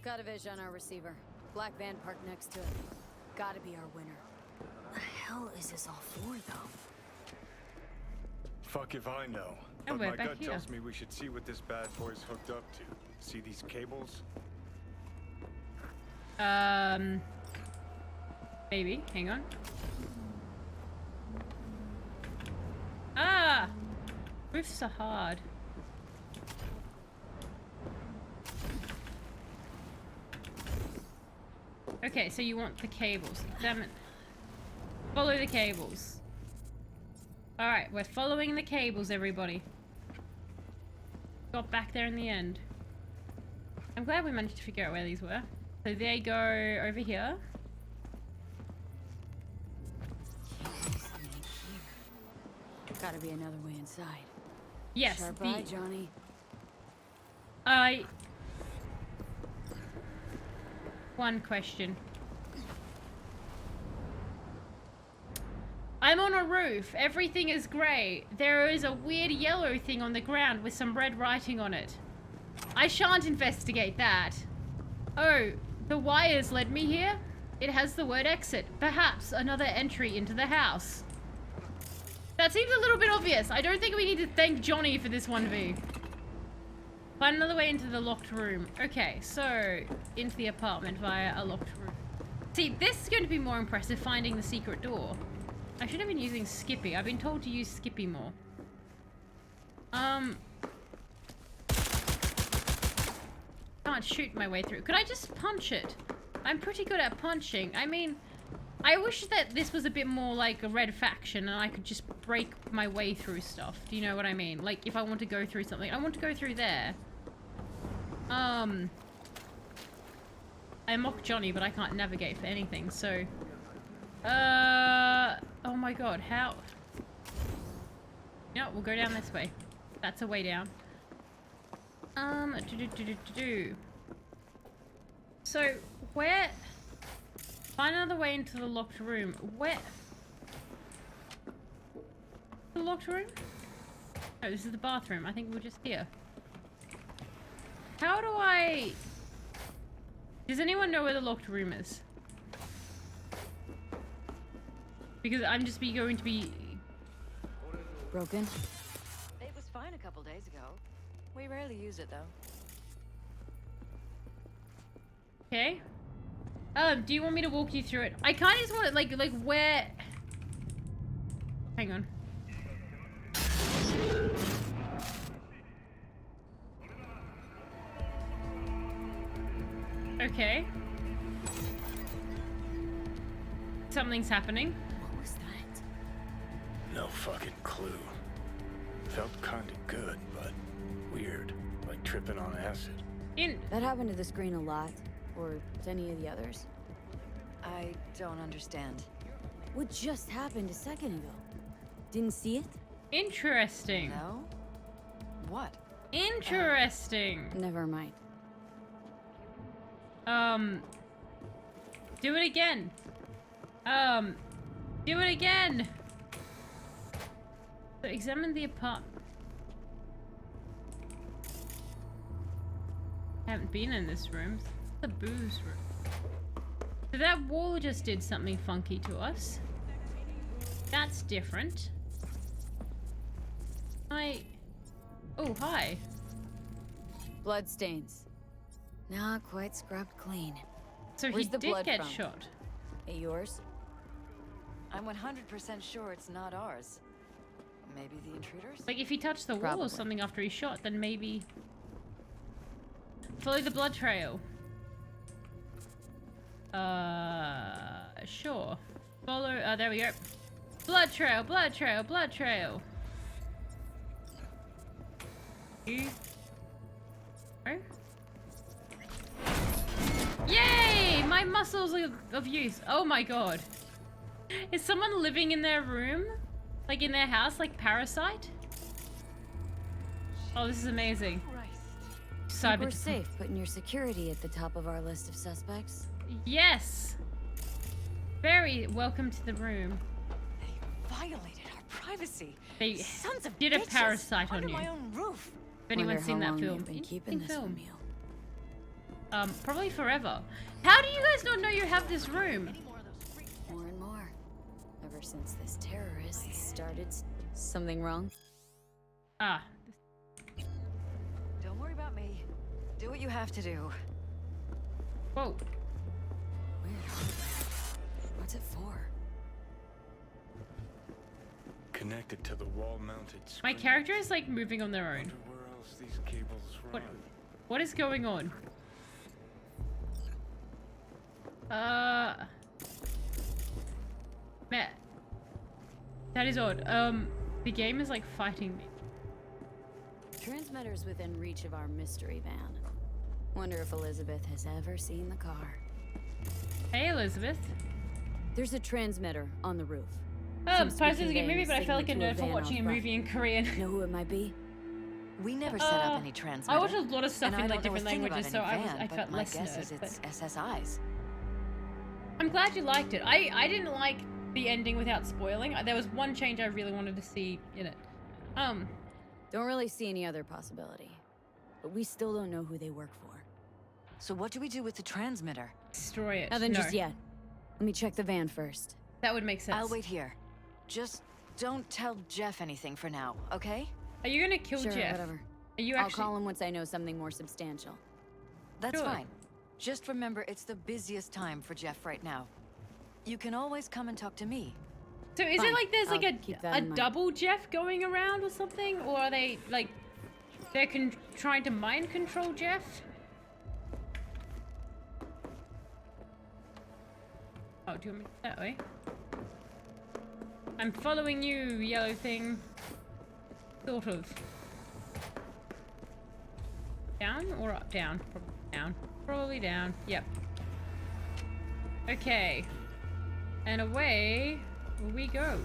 Got a vision on our receiver. Black van parked next to it. Gotta be our winner. The hell is this all for, though? Fuck if I know. And But we're my back gut here. tells me we should see what this bad boy's hooked up to. See these cables? Maybe. Hang on. Ah! Roofs are hard. Okay, so you want the cables. Examine. Follow the cables. Alright, we're following the cables, everybody. Got back there in the end. I'm glad we managed to figure out where these were. So they go over here. Gotta be another way inside. Yes, Sharp the... eye, Johnny. One question. I'm on a roof. Everything is grey. There is a weird yellow thing on the ground with some red writing on it. I shan't investigate that. Oh, the wires led me here? It has the word exit. Perhaps another entry into the house. That seems a little bit obvious. I don't think we need to thank Johnny for this 1v. Find another way into the locked room. Okay, so into the apartment via a locked room. See, this is going to be more impressive, finding the secret door. I should have been using Skippy. I've been told to use Skippy more. Can't shoot my way through. Could I just punch it? I'm pretty good at punching. I mean, I wish that this was a bit more like a Red Faction and I could just break my way through stuff. Do you know what I mean? Like, if I want to go through something, I want to go through there. I mock Johnny, but I can't navigate for anything, so... oh my god, how? No, we'll go down this way. That's a way down. So, where... Find another way into the locked room. Where? The locked room? Oh, this is the bathroom. I think we're just here. How do I... Does anyone know where the locked room is? Because I'm just going to be... Broken? It was fine a couple days ago. We rarely use it, though. Okay. Do you want me to walk you through it? I kind of just want it, like where... Hang on. Okay. Something's happening. What was that? No fucking clue. Felt kinda good, but weird. Like tripping on acid. That happened to the screen a lot. Or to any of the others. I don't understand. What just happened a second ago? Didn't see it? Interesting. No? What? Interesting. Never mind. Do it again. Do it again. So examine the apartment. Haven't been in this room. The booze room. So that wall just did something funky to us. That's different. Oh, hi. Bloodstains. Not quite scrubbed clean. So Where's he the did blood get from? shot. Yours? I'm 100% sure it's not ours. Maybe the intruders? Like, if he touched the wall Probably. or something after he shot, then maybe... Follow the blood trail. Sure. Follow, there we go. Blood trail, blood trail, blood trail. You... Oh? Yay! My muscles of use. Oh my god. Is someone living in their room? Like in their house, like Parasite? Oh, this is amazing. Think we're safe putting your security at the top of our list of suspects. Yes! Very welcome to the room. They violated our privacy. They Sons of did a bitches, parasite on under you. my own roof. If anyone's seen that Wonder how long film. you've been keeping this from you. Probably forever. How do you guys not know you have this room? More and more. Ever since this terrorist started. Something wrong? Ah. Don't worry about me. Do what you have to do. Whoa. What's it for? Connected to the wall-mounted My screen. character is like moving on their own. Wonder where else these cables run. What is going on? Matt. That is odd. The game is like fighting me. Transmitter's within reach of our mystery van. Wonder if Elizabeth has ever seen the car. Hey, Elizabeth. There's a transmitter on the roof. Supposed to be a movie, but I felt like a nerd for watching a movie in Korean. Know who it might be? We never set up any transmitter. I watch a lot of stuff and in I like don't know different a thing languages, about so any van, I but felt my less guess nerd. is But it's SSI's. I'm glad you liked it. I didn't like the ending without spoiling. There was one change I really wanted to see in it. Don't really see any other possibility. But we still don't know who they work for. So what do we do with the transmitter? Destroy it. Nothing No. just yet. Let me check the van first. That would make sense. I'll wait here. Just don't tell Jeff anything for now, okay? Are you gonna kill Sure, Jeff? whatever. Are you I'll actually? call him once I know something more substantial. That's Sure. fine. Just remember it's the busiest time for Jeff right now. You can always come and talk to me. So is Fine. it like there's like I'll keep that a in mind. double Jeff going around or something, or are they like they're trying to mind control Jeff? Oh, do you want me that way? I'm following you, yellow thing. Sort of. Down or up? Down. Probably down. Probably down. Yep. Okay. And away we go.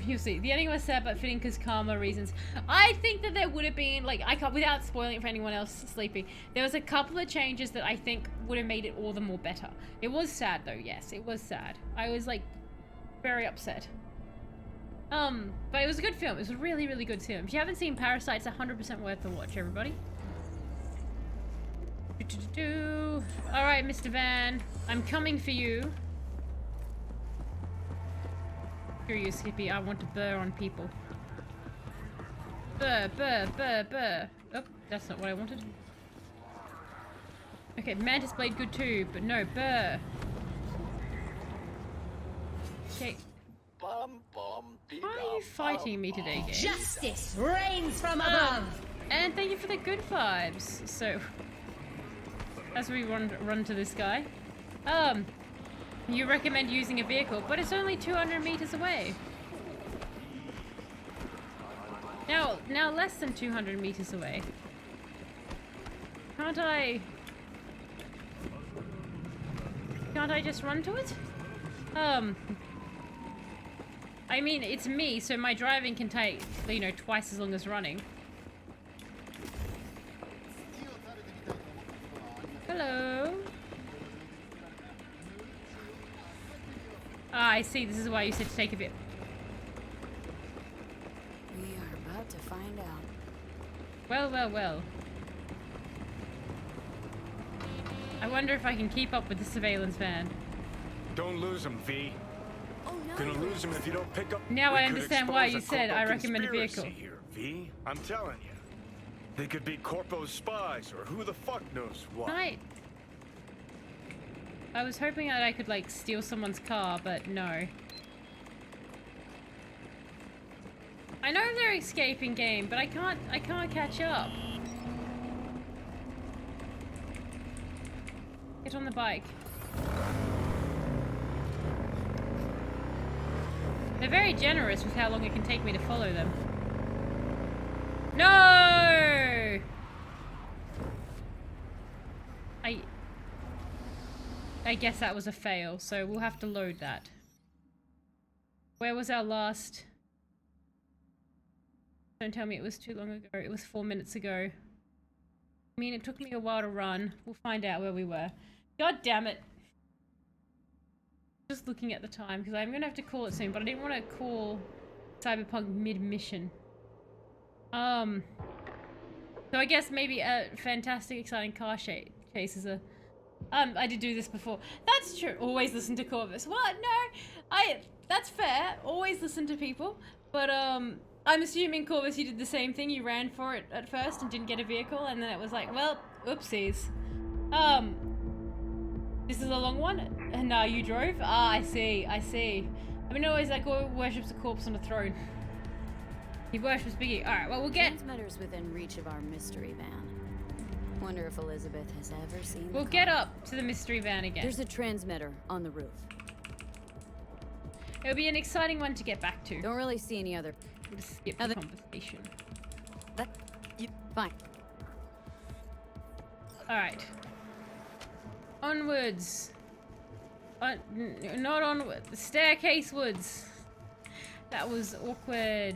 You see, the ending was sad, but fitting because karma reasons. I think that there would have been, like, I can't, without spoiling it for anyone else sleeping, there was a couple of changes that I think would have made it all the more better. It was sad, though, yes, it was sad. I was, like, very upset. But it was a good film. It was a really, really good film. If you haven't seen Parasite, it's 100% worth the watch, everybody. Alright, Mr. Van. I'm coming for you. Screw you, Skippy. I want to burr on people. Burr, burr, burr, burr. Oh, that's not what I wanted. Okay, Mantis Blade good too, but no, burr. Okay. Why are you fighting me today, game? Justice reigns from above. And thank you for the good vibes. So, as we run to this guy, you recommend using a vehicle, but it's only 200 meters away. Now less than 200 meters away. Can't I just run to it? I mean, it's me, so my driving can take, you know, twice as long as running. Hello? Ah, I see. This is why you said to take a bit. We are about to find out. Well, well, well. I wonder if I can keep up with the surveillance van. Don't lose him, V. Oh no! Gonna lose him if you don't pick up. Now We I could understand why expose you said I corpo recommend a vehicle. conspiracy Here, V. I'm telling you. They could be Corpo's spies or who the fuck knows what. Right. I was hoping that I could, like, steal someone's car, but no. I know they're escaping game, but I can't catch up. Get on the bike. They're very generous with how long it can take me to follow them. No! I guess that was a fail, so we'll have to load that. Where was our last? Don't tell me it was too long ago. It was 4 minutes ago. I mean, it took me a while to run. We'll find out where we were. God damn it. Just looking at the time, because I'm going to have to call it soon, but I didn't want to call Cyberpunk mid-mission. So I guess maybe a fantastic, exciting car chase is a... I did do this before. That's true. Always listen to Corvus. What? No. That's fair. Always listen to people. But, I'm assuming, Corvus, you did the same thing. You ran for it at first and didn't get a vehicle, and then it was like, well, oopsies. This is a long one? And you drove? Ah, I see, I see. I mean, always like, worships a corpse on a throne. He worships Biggie. Alright, well, we'll get... Transmitter's within reach of our mystery van. Wonder if Elizabeth has ever seen We'll get up to the mystery van again. There's a transmitter on the roof. It'll be an exciting one to get back to. Don't really see any other... We'll just skip the conversation. Fine. Alright. Onwards. Not onward. Staircase woods. That was awkward.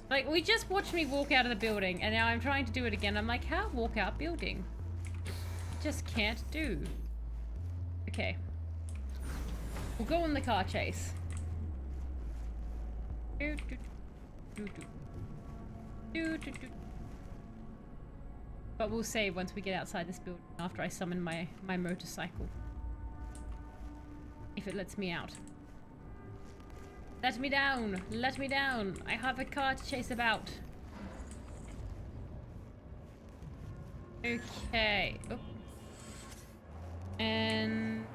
Like, we just watched me walk out of the building, and now I'm trying to do it again. I'm like, how walk out building? Just can't do. Okay. We'll go on the car chase. But we'll save once we get outside this building after I summon my motorcycle. If it lets me out. Let me down! Let me down! I have a car to chase about. Okay. Oh. And...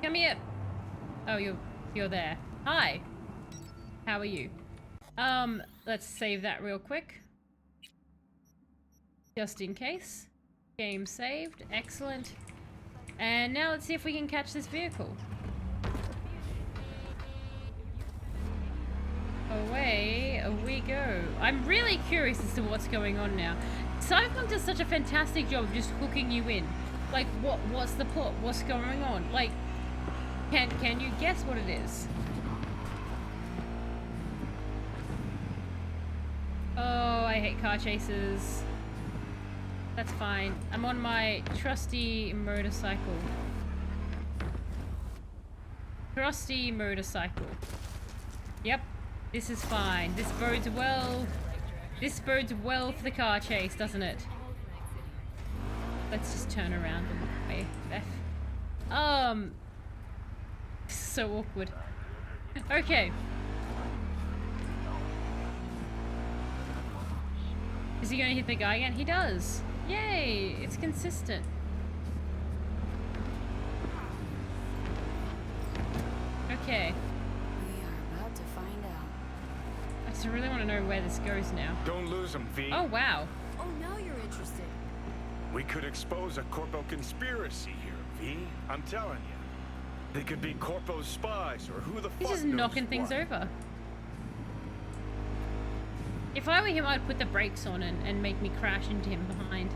Come here! Oh, you're there. Hi! How are you? Let's save that real quick. Just in case. Game saved. Excellent. And now let's see if we can catch this vehicle. Away we go. I'm really curious as to what's going on now. Cyberpunk does such a fantastic job of just hooking you in. Like, what's the plot? What's going on? Like, can you guess what it is? Oh, I hate car chases. That's fine. I'm on my trusty motorcycle. Trusty motorcycle. Yep. This is fine. This bodes well. This bodes well for the car chase, doesn't it? Let's just turn around and look away. So awkward. Okay. Is he gonna hit the guy again? He does. Yay! It's consistent. Okay. I just really want to know where this goes now. Don't lose them, V. Oh, wow. Oh, now you're interested. We could expose a Corpo conspiracy here, V. I'm telling you. They could be Corpo's spies, or who the fuck He's just knows knocking things what. over. If I were him, I'd put the brakes on and make me crash into him behind.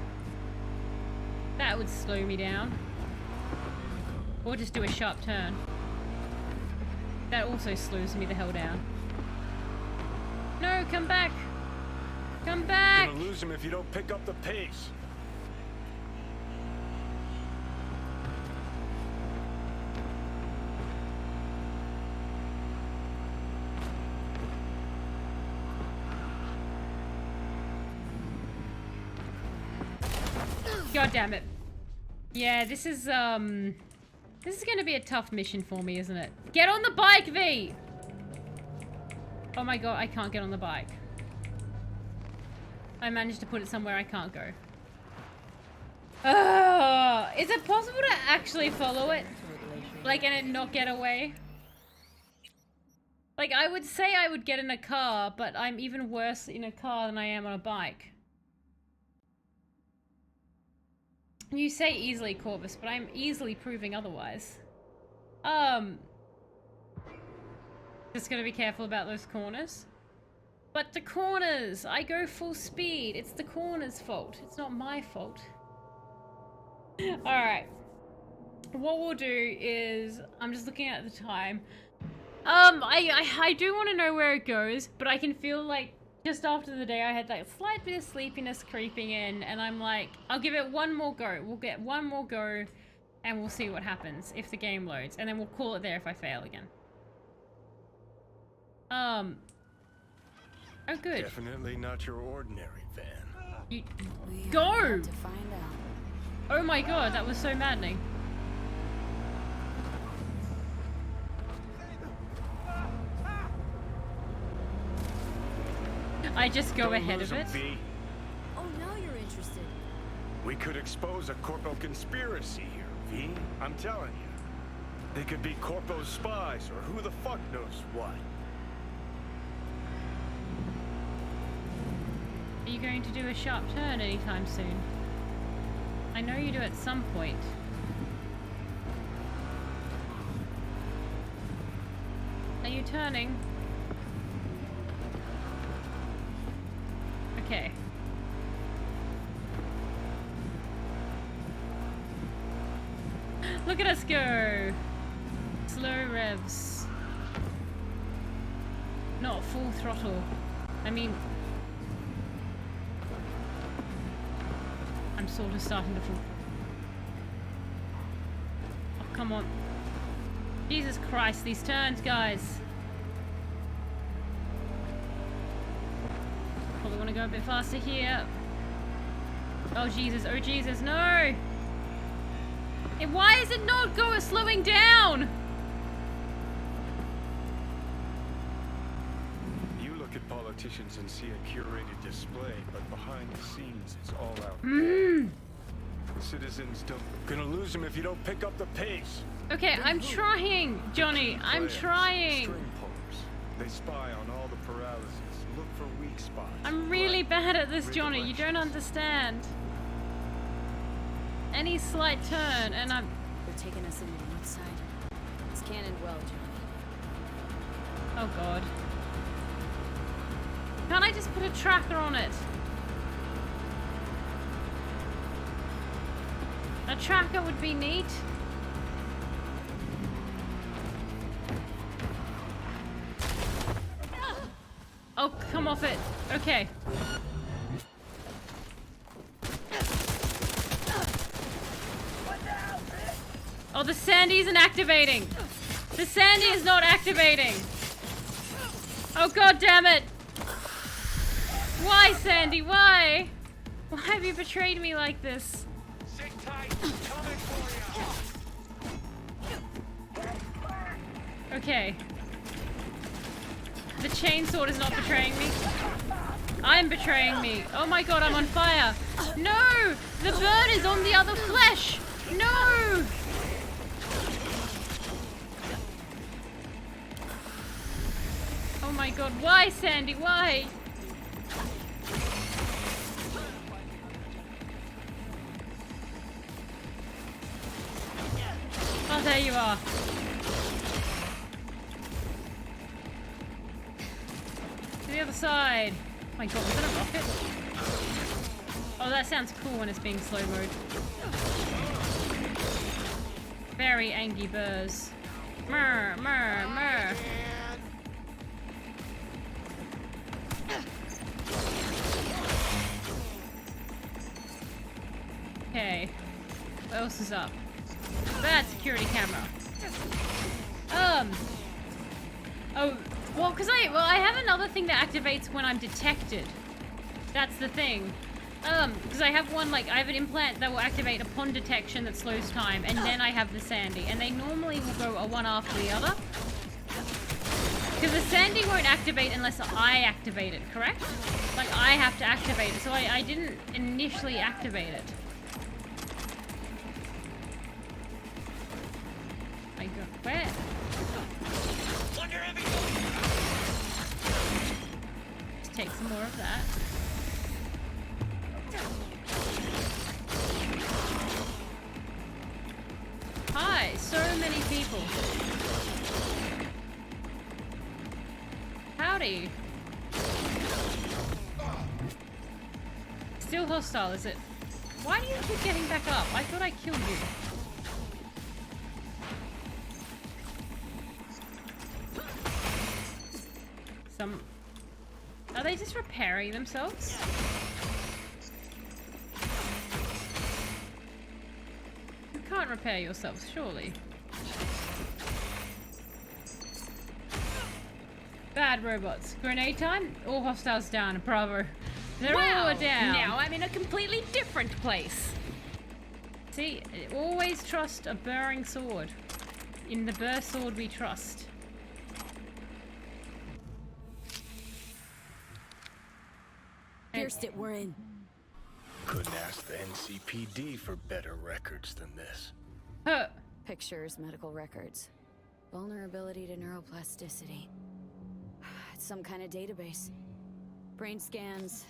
That would slow me down. Or just do a sharp turn. That also slows me the hell down. No, come back! Come back! You're gonna lose him if you don't pick up the pace. God damn it. Yeah, this is gonna be a tough mission for me, isn't it? Get on the bike, V! Oh my god, I can't get on the bike. I managed to put it somewhere I can't go. Is it possible to actually follow it? Like, and it not get away? Like, I would say I would get in a car, but I'm even worse in a car than I am on a bike. You say easily, Corvus, but I'm easily proving otherwise. Just gonna be careful about those corners. But the corners! I go full speed. It's the corner's fault. It's not my fault. Alright. What we'll do is... I'm just looking at the time. I do want to know where it goes, but I can feel like just after the day I had that slight bit of sleepiness creeping in, and I'm like, I'll give it one more go. We'll get one more go, and we'll see what happens if the game loads, and then we'll call it there if I fail again. Oh, good. Definitely not your ordinary van. Go! Oh my god, that was so maddening. I just go Don't ahead lose of 'em, it. V. Oh, now you're interested. We could expose a Corpo conspiracy here, V. I'm telling you. They could be Corpo's spies, or who the fuck knows what. Are you going to do a sharp turn anytime soon? I know you do at some point. Are you turning? Okay. Look at us go! Slow revs. Not full throttle. I mean... I'm sort of starting to full throttle. Oh, come on. Jesus Christ, these turns, guys. Probably want to go a bit faster here. Oh Jesus, no! Why is it not slowing down? You look at politicians and see a curated display, but behind the scenes, it's all out there. Citizens gonna lose them if you don't pick up the pace. Okay, I'm trying, Johnny. I'm trying. String pullers. They spy on all the paralyses. Look for weak spots. I'm really bad at this, Johnny. You don't understand. Any slight turn, and I'm... They're taking us into the outside. It's cannon well, Johnny. Oh, God. Can't I just put a tracker on it? A tracker would be neat. Oh, come off it. Okay. Oh, the Sandy isn't activating. The Sandy is not activating. Oh, God damn it. Why, Sandy? Why? Why have you betrayed me like this? Sit tight. Coming for you. Okay. The chainsaw is not betraying me. I'm betraying me. Oh my God, I'm on fire. No! The bird is on the other flesh. No! Oh my God, why, Sandy? Why? Oh, there you are. To the other side. Oh my God, was that a rocket? Oh, that sounds cool when it's being slow mode. Very Angry Birds. Murr, murr, murr. Okay. What else is up? Bad security camera. Oh, well, I have another thing that activates when I'm detected. That's the thing. Because I have one, I have an implant that will activate upon detection that slows time, and then I have the Sandy, and they normally will go one after the other. Because the Sandy won't activate unless I activate it, correct? Like, I have to activate it, so I didn't initially activate it. I go, where? Let's take some more of that. Hi, so many people. Howdy. Still hostile, is it? Why do you keep getting back up? I thought I killed you. Are they just repairing themselves? You can't repair yourselves, surely. Bad robots. Grenade time? All hostiles down. Bravo. They're all down. Now I'm in a completely different place. See, always trust a burring sword. In the burr sword we trust. Pierced it, we're in. Couldn't ask the NCPD for better records than this. Huh. Pictures, medical records. Vulnerability to neuroplasticity. It's some kind of database. Brain scans,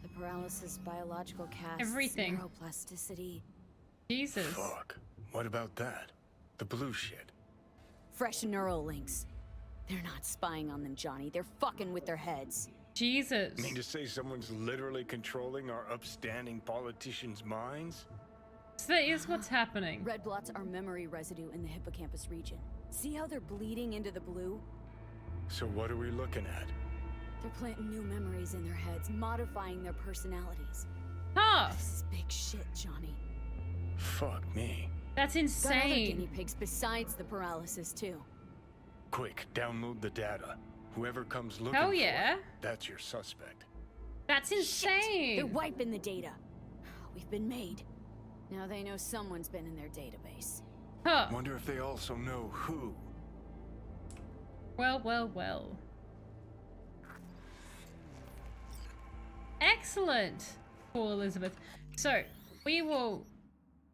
the paralysis, biological casts, Everything. neuroplasticity. Jesus. Fuck. What about that? The blue shit. Fresh neural links. They're not spying on them, Johnny. They're fucking with their heads. Jesus. Mean to say someone's literally controlling our upstanding politicians' minds? So that is what's happening. Red blots are memory residue in the hippocampus region. See how they're bleeding into the blue? So what are we looking at? They're planting new memories in their heads, modifying their personalities. Huh. This is big shit, Johnny. Fuck me. That's Got other guinea insane. pigs besides the paralysis, too. Quick, download the data. Whoever comes looking Hell for yeah. it, that's your suspect. That's insane. They're wiping the data. We've been made. Now they know someone's been in their database. Huh. Wonder if they also know who. Well, well, well. Excellent. Cool, Elizabeth. So, we'll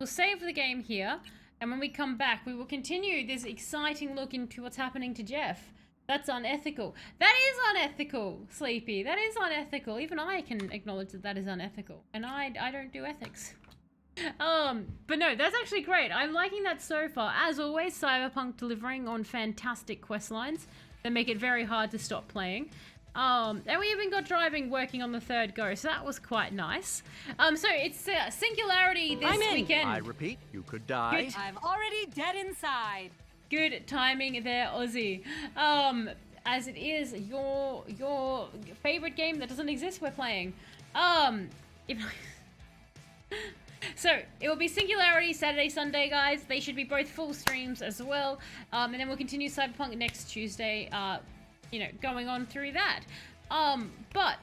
save the game here, and when we come back, we will continue this exciting look into what's happening to Jeff. That's unethical. That is unethical, Sleepy. That is unethical. Even I can acknowledge that that is unethical, and I don't do ethics. But no, that's actually great. I'm liking that so far. As always, Cyberpunk delivering on fantastic quest lines that make it very hard to stop playing. And we even got driving working on the third go, so that was quite nice. So it's Singularity this weekend. I repeat, you could die. Good. I'm already dead inside. Good timing there, Aussie. As it is your favorite game that doesn't exist, we're playing. So it will be Singularity Saturday, Sunday, guys. They should be both full streams as well. And then we'll continue Cyberpunk next Tuesday. Going on through that. But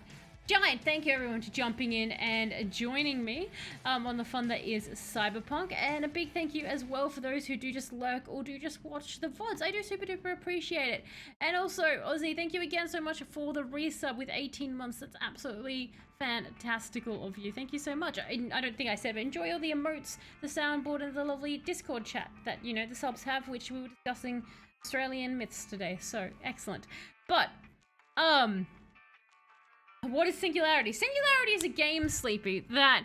giant thank you everyone for jumping in and joining me on the fun that is Cyberpunk, and a big thank you as well for those who do just lurk or do just watch the VODs. I do super duper appreciate it. And also, Aussie, thank you again so much for the resub with 18 months. That's absolutely fantastical of you. Thank you so much. I don't think I said, but enjoy all the emotes, the soundboard, and the lovely Discord chat that, the subs have, which we were discussing Australian myths today. So, excellent. But, what is Singularity? Singularity is a game, Sleepy, that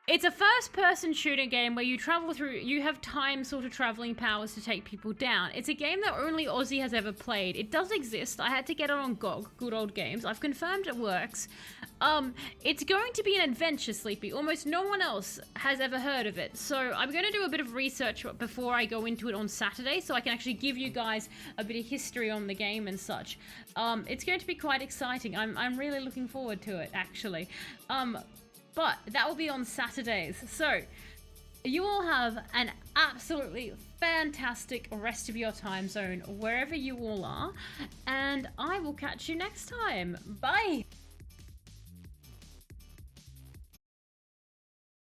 it's a first-person shooter game where you travel through, you have time sort of traveling powers to take people down. It's a game that only Aussie has ever played. It does exist. I had to get it on GOG, Good Old Games. I've confirmed it works. It's going to be an adventure, Sleepy. Almost no one else has ever heard of it. So I'm going to do a bit of research before I go into it on Saturday, so I can actually give you guys a bit of history on the game and such. It's going to be quite exciting. I'm really looking forward to it, actually. But that will be on Saturdays. So you all have an absolutely fantastic rest of your time zone wherever you all are. And I will catch you next time. Bye.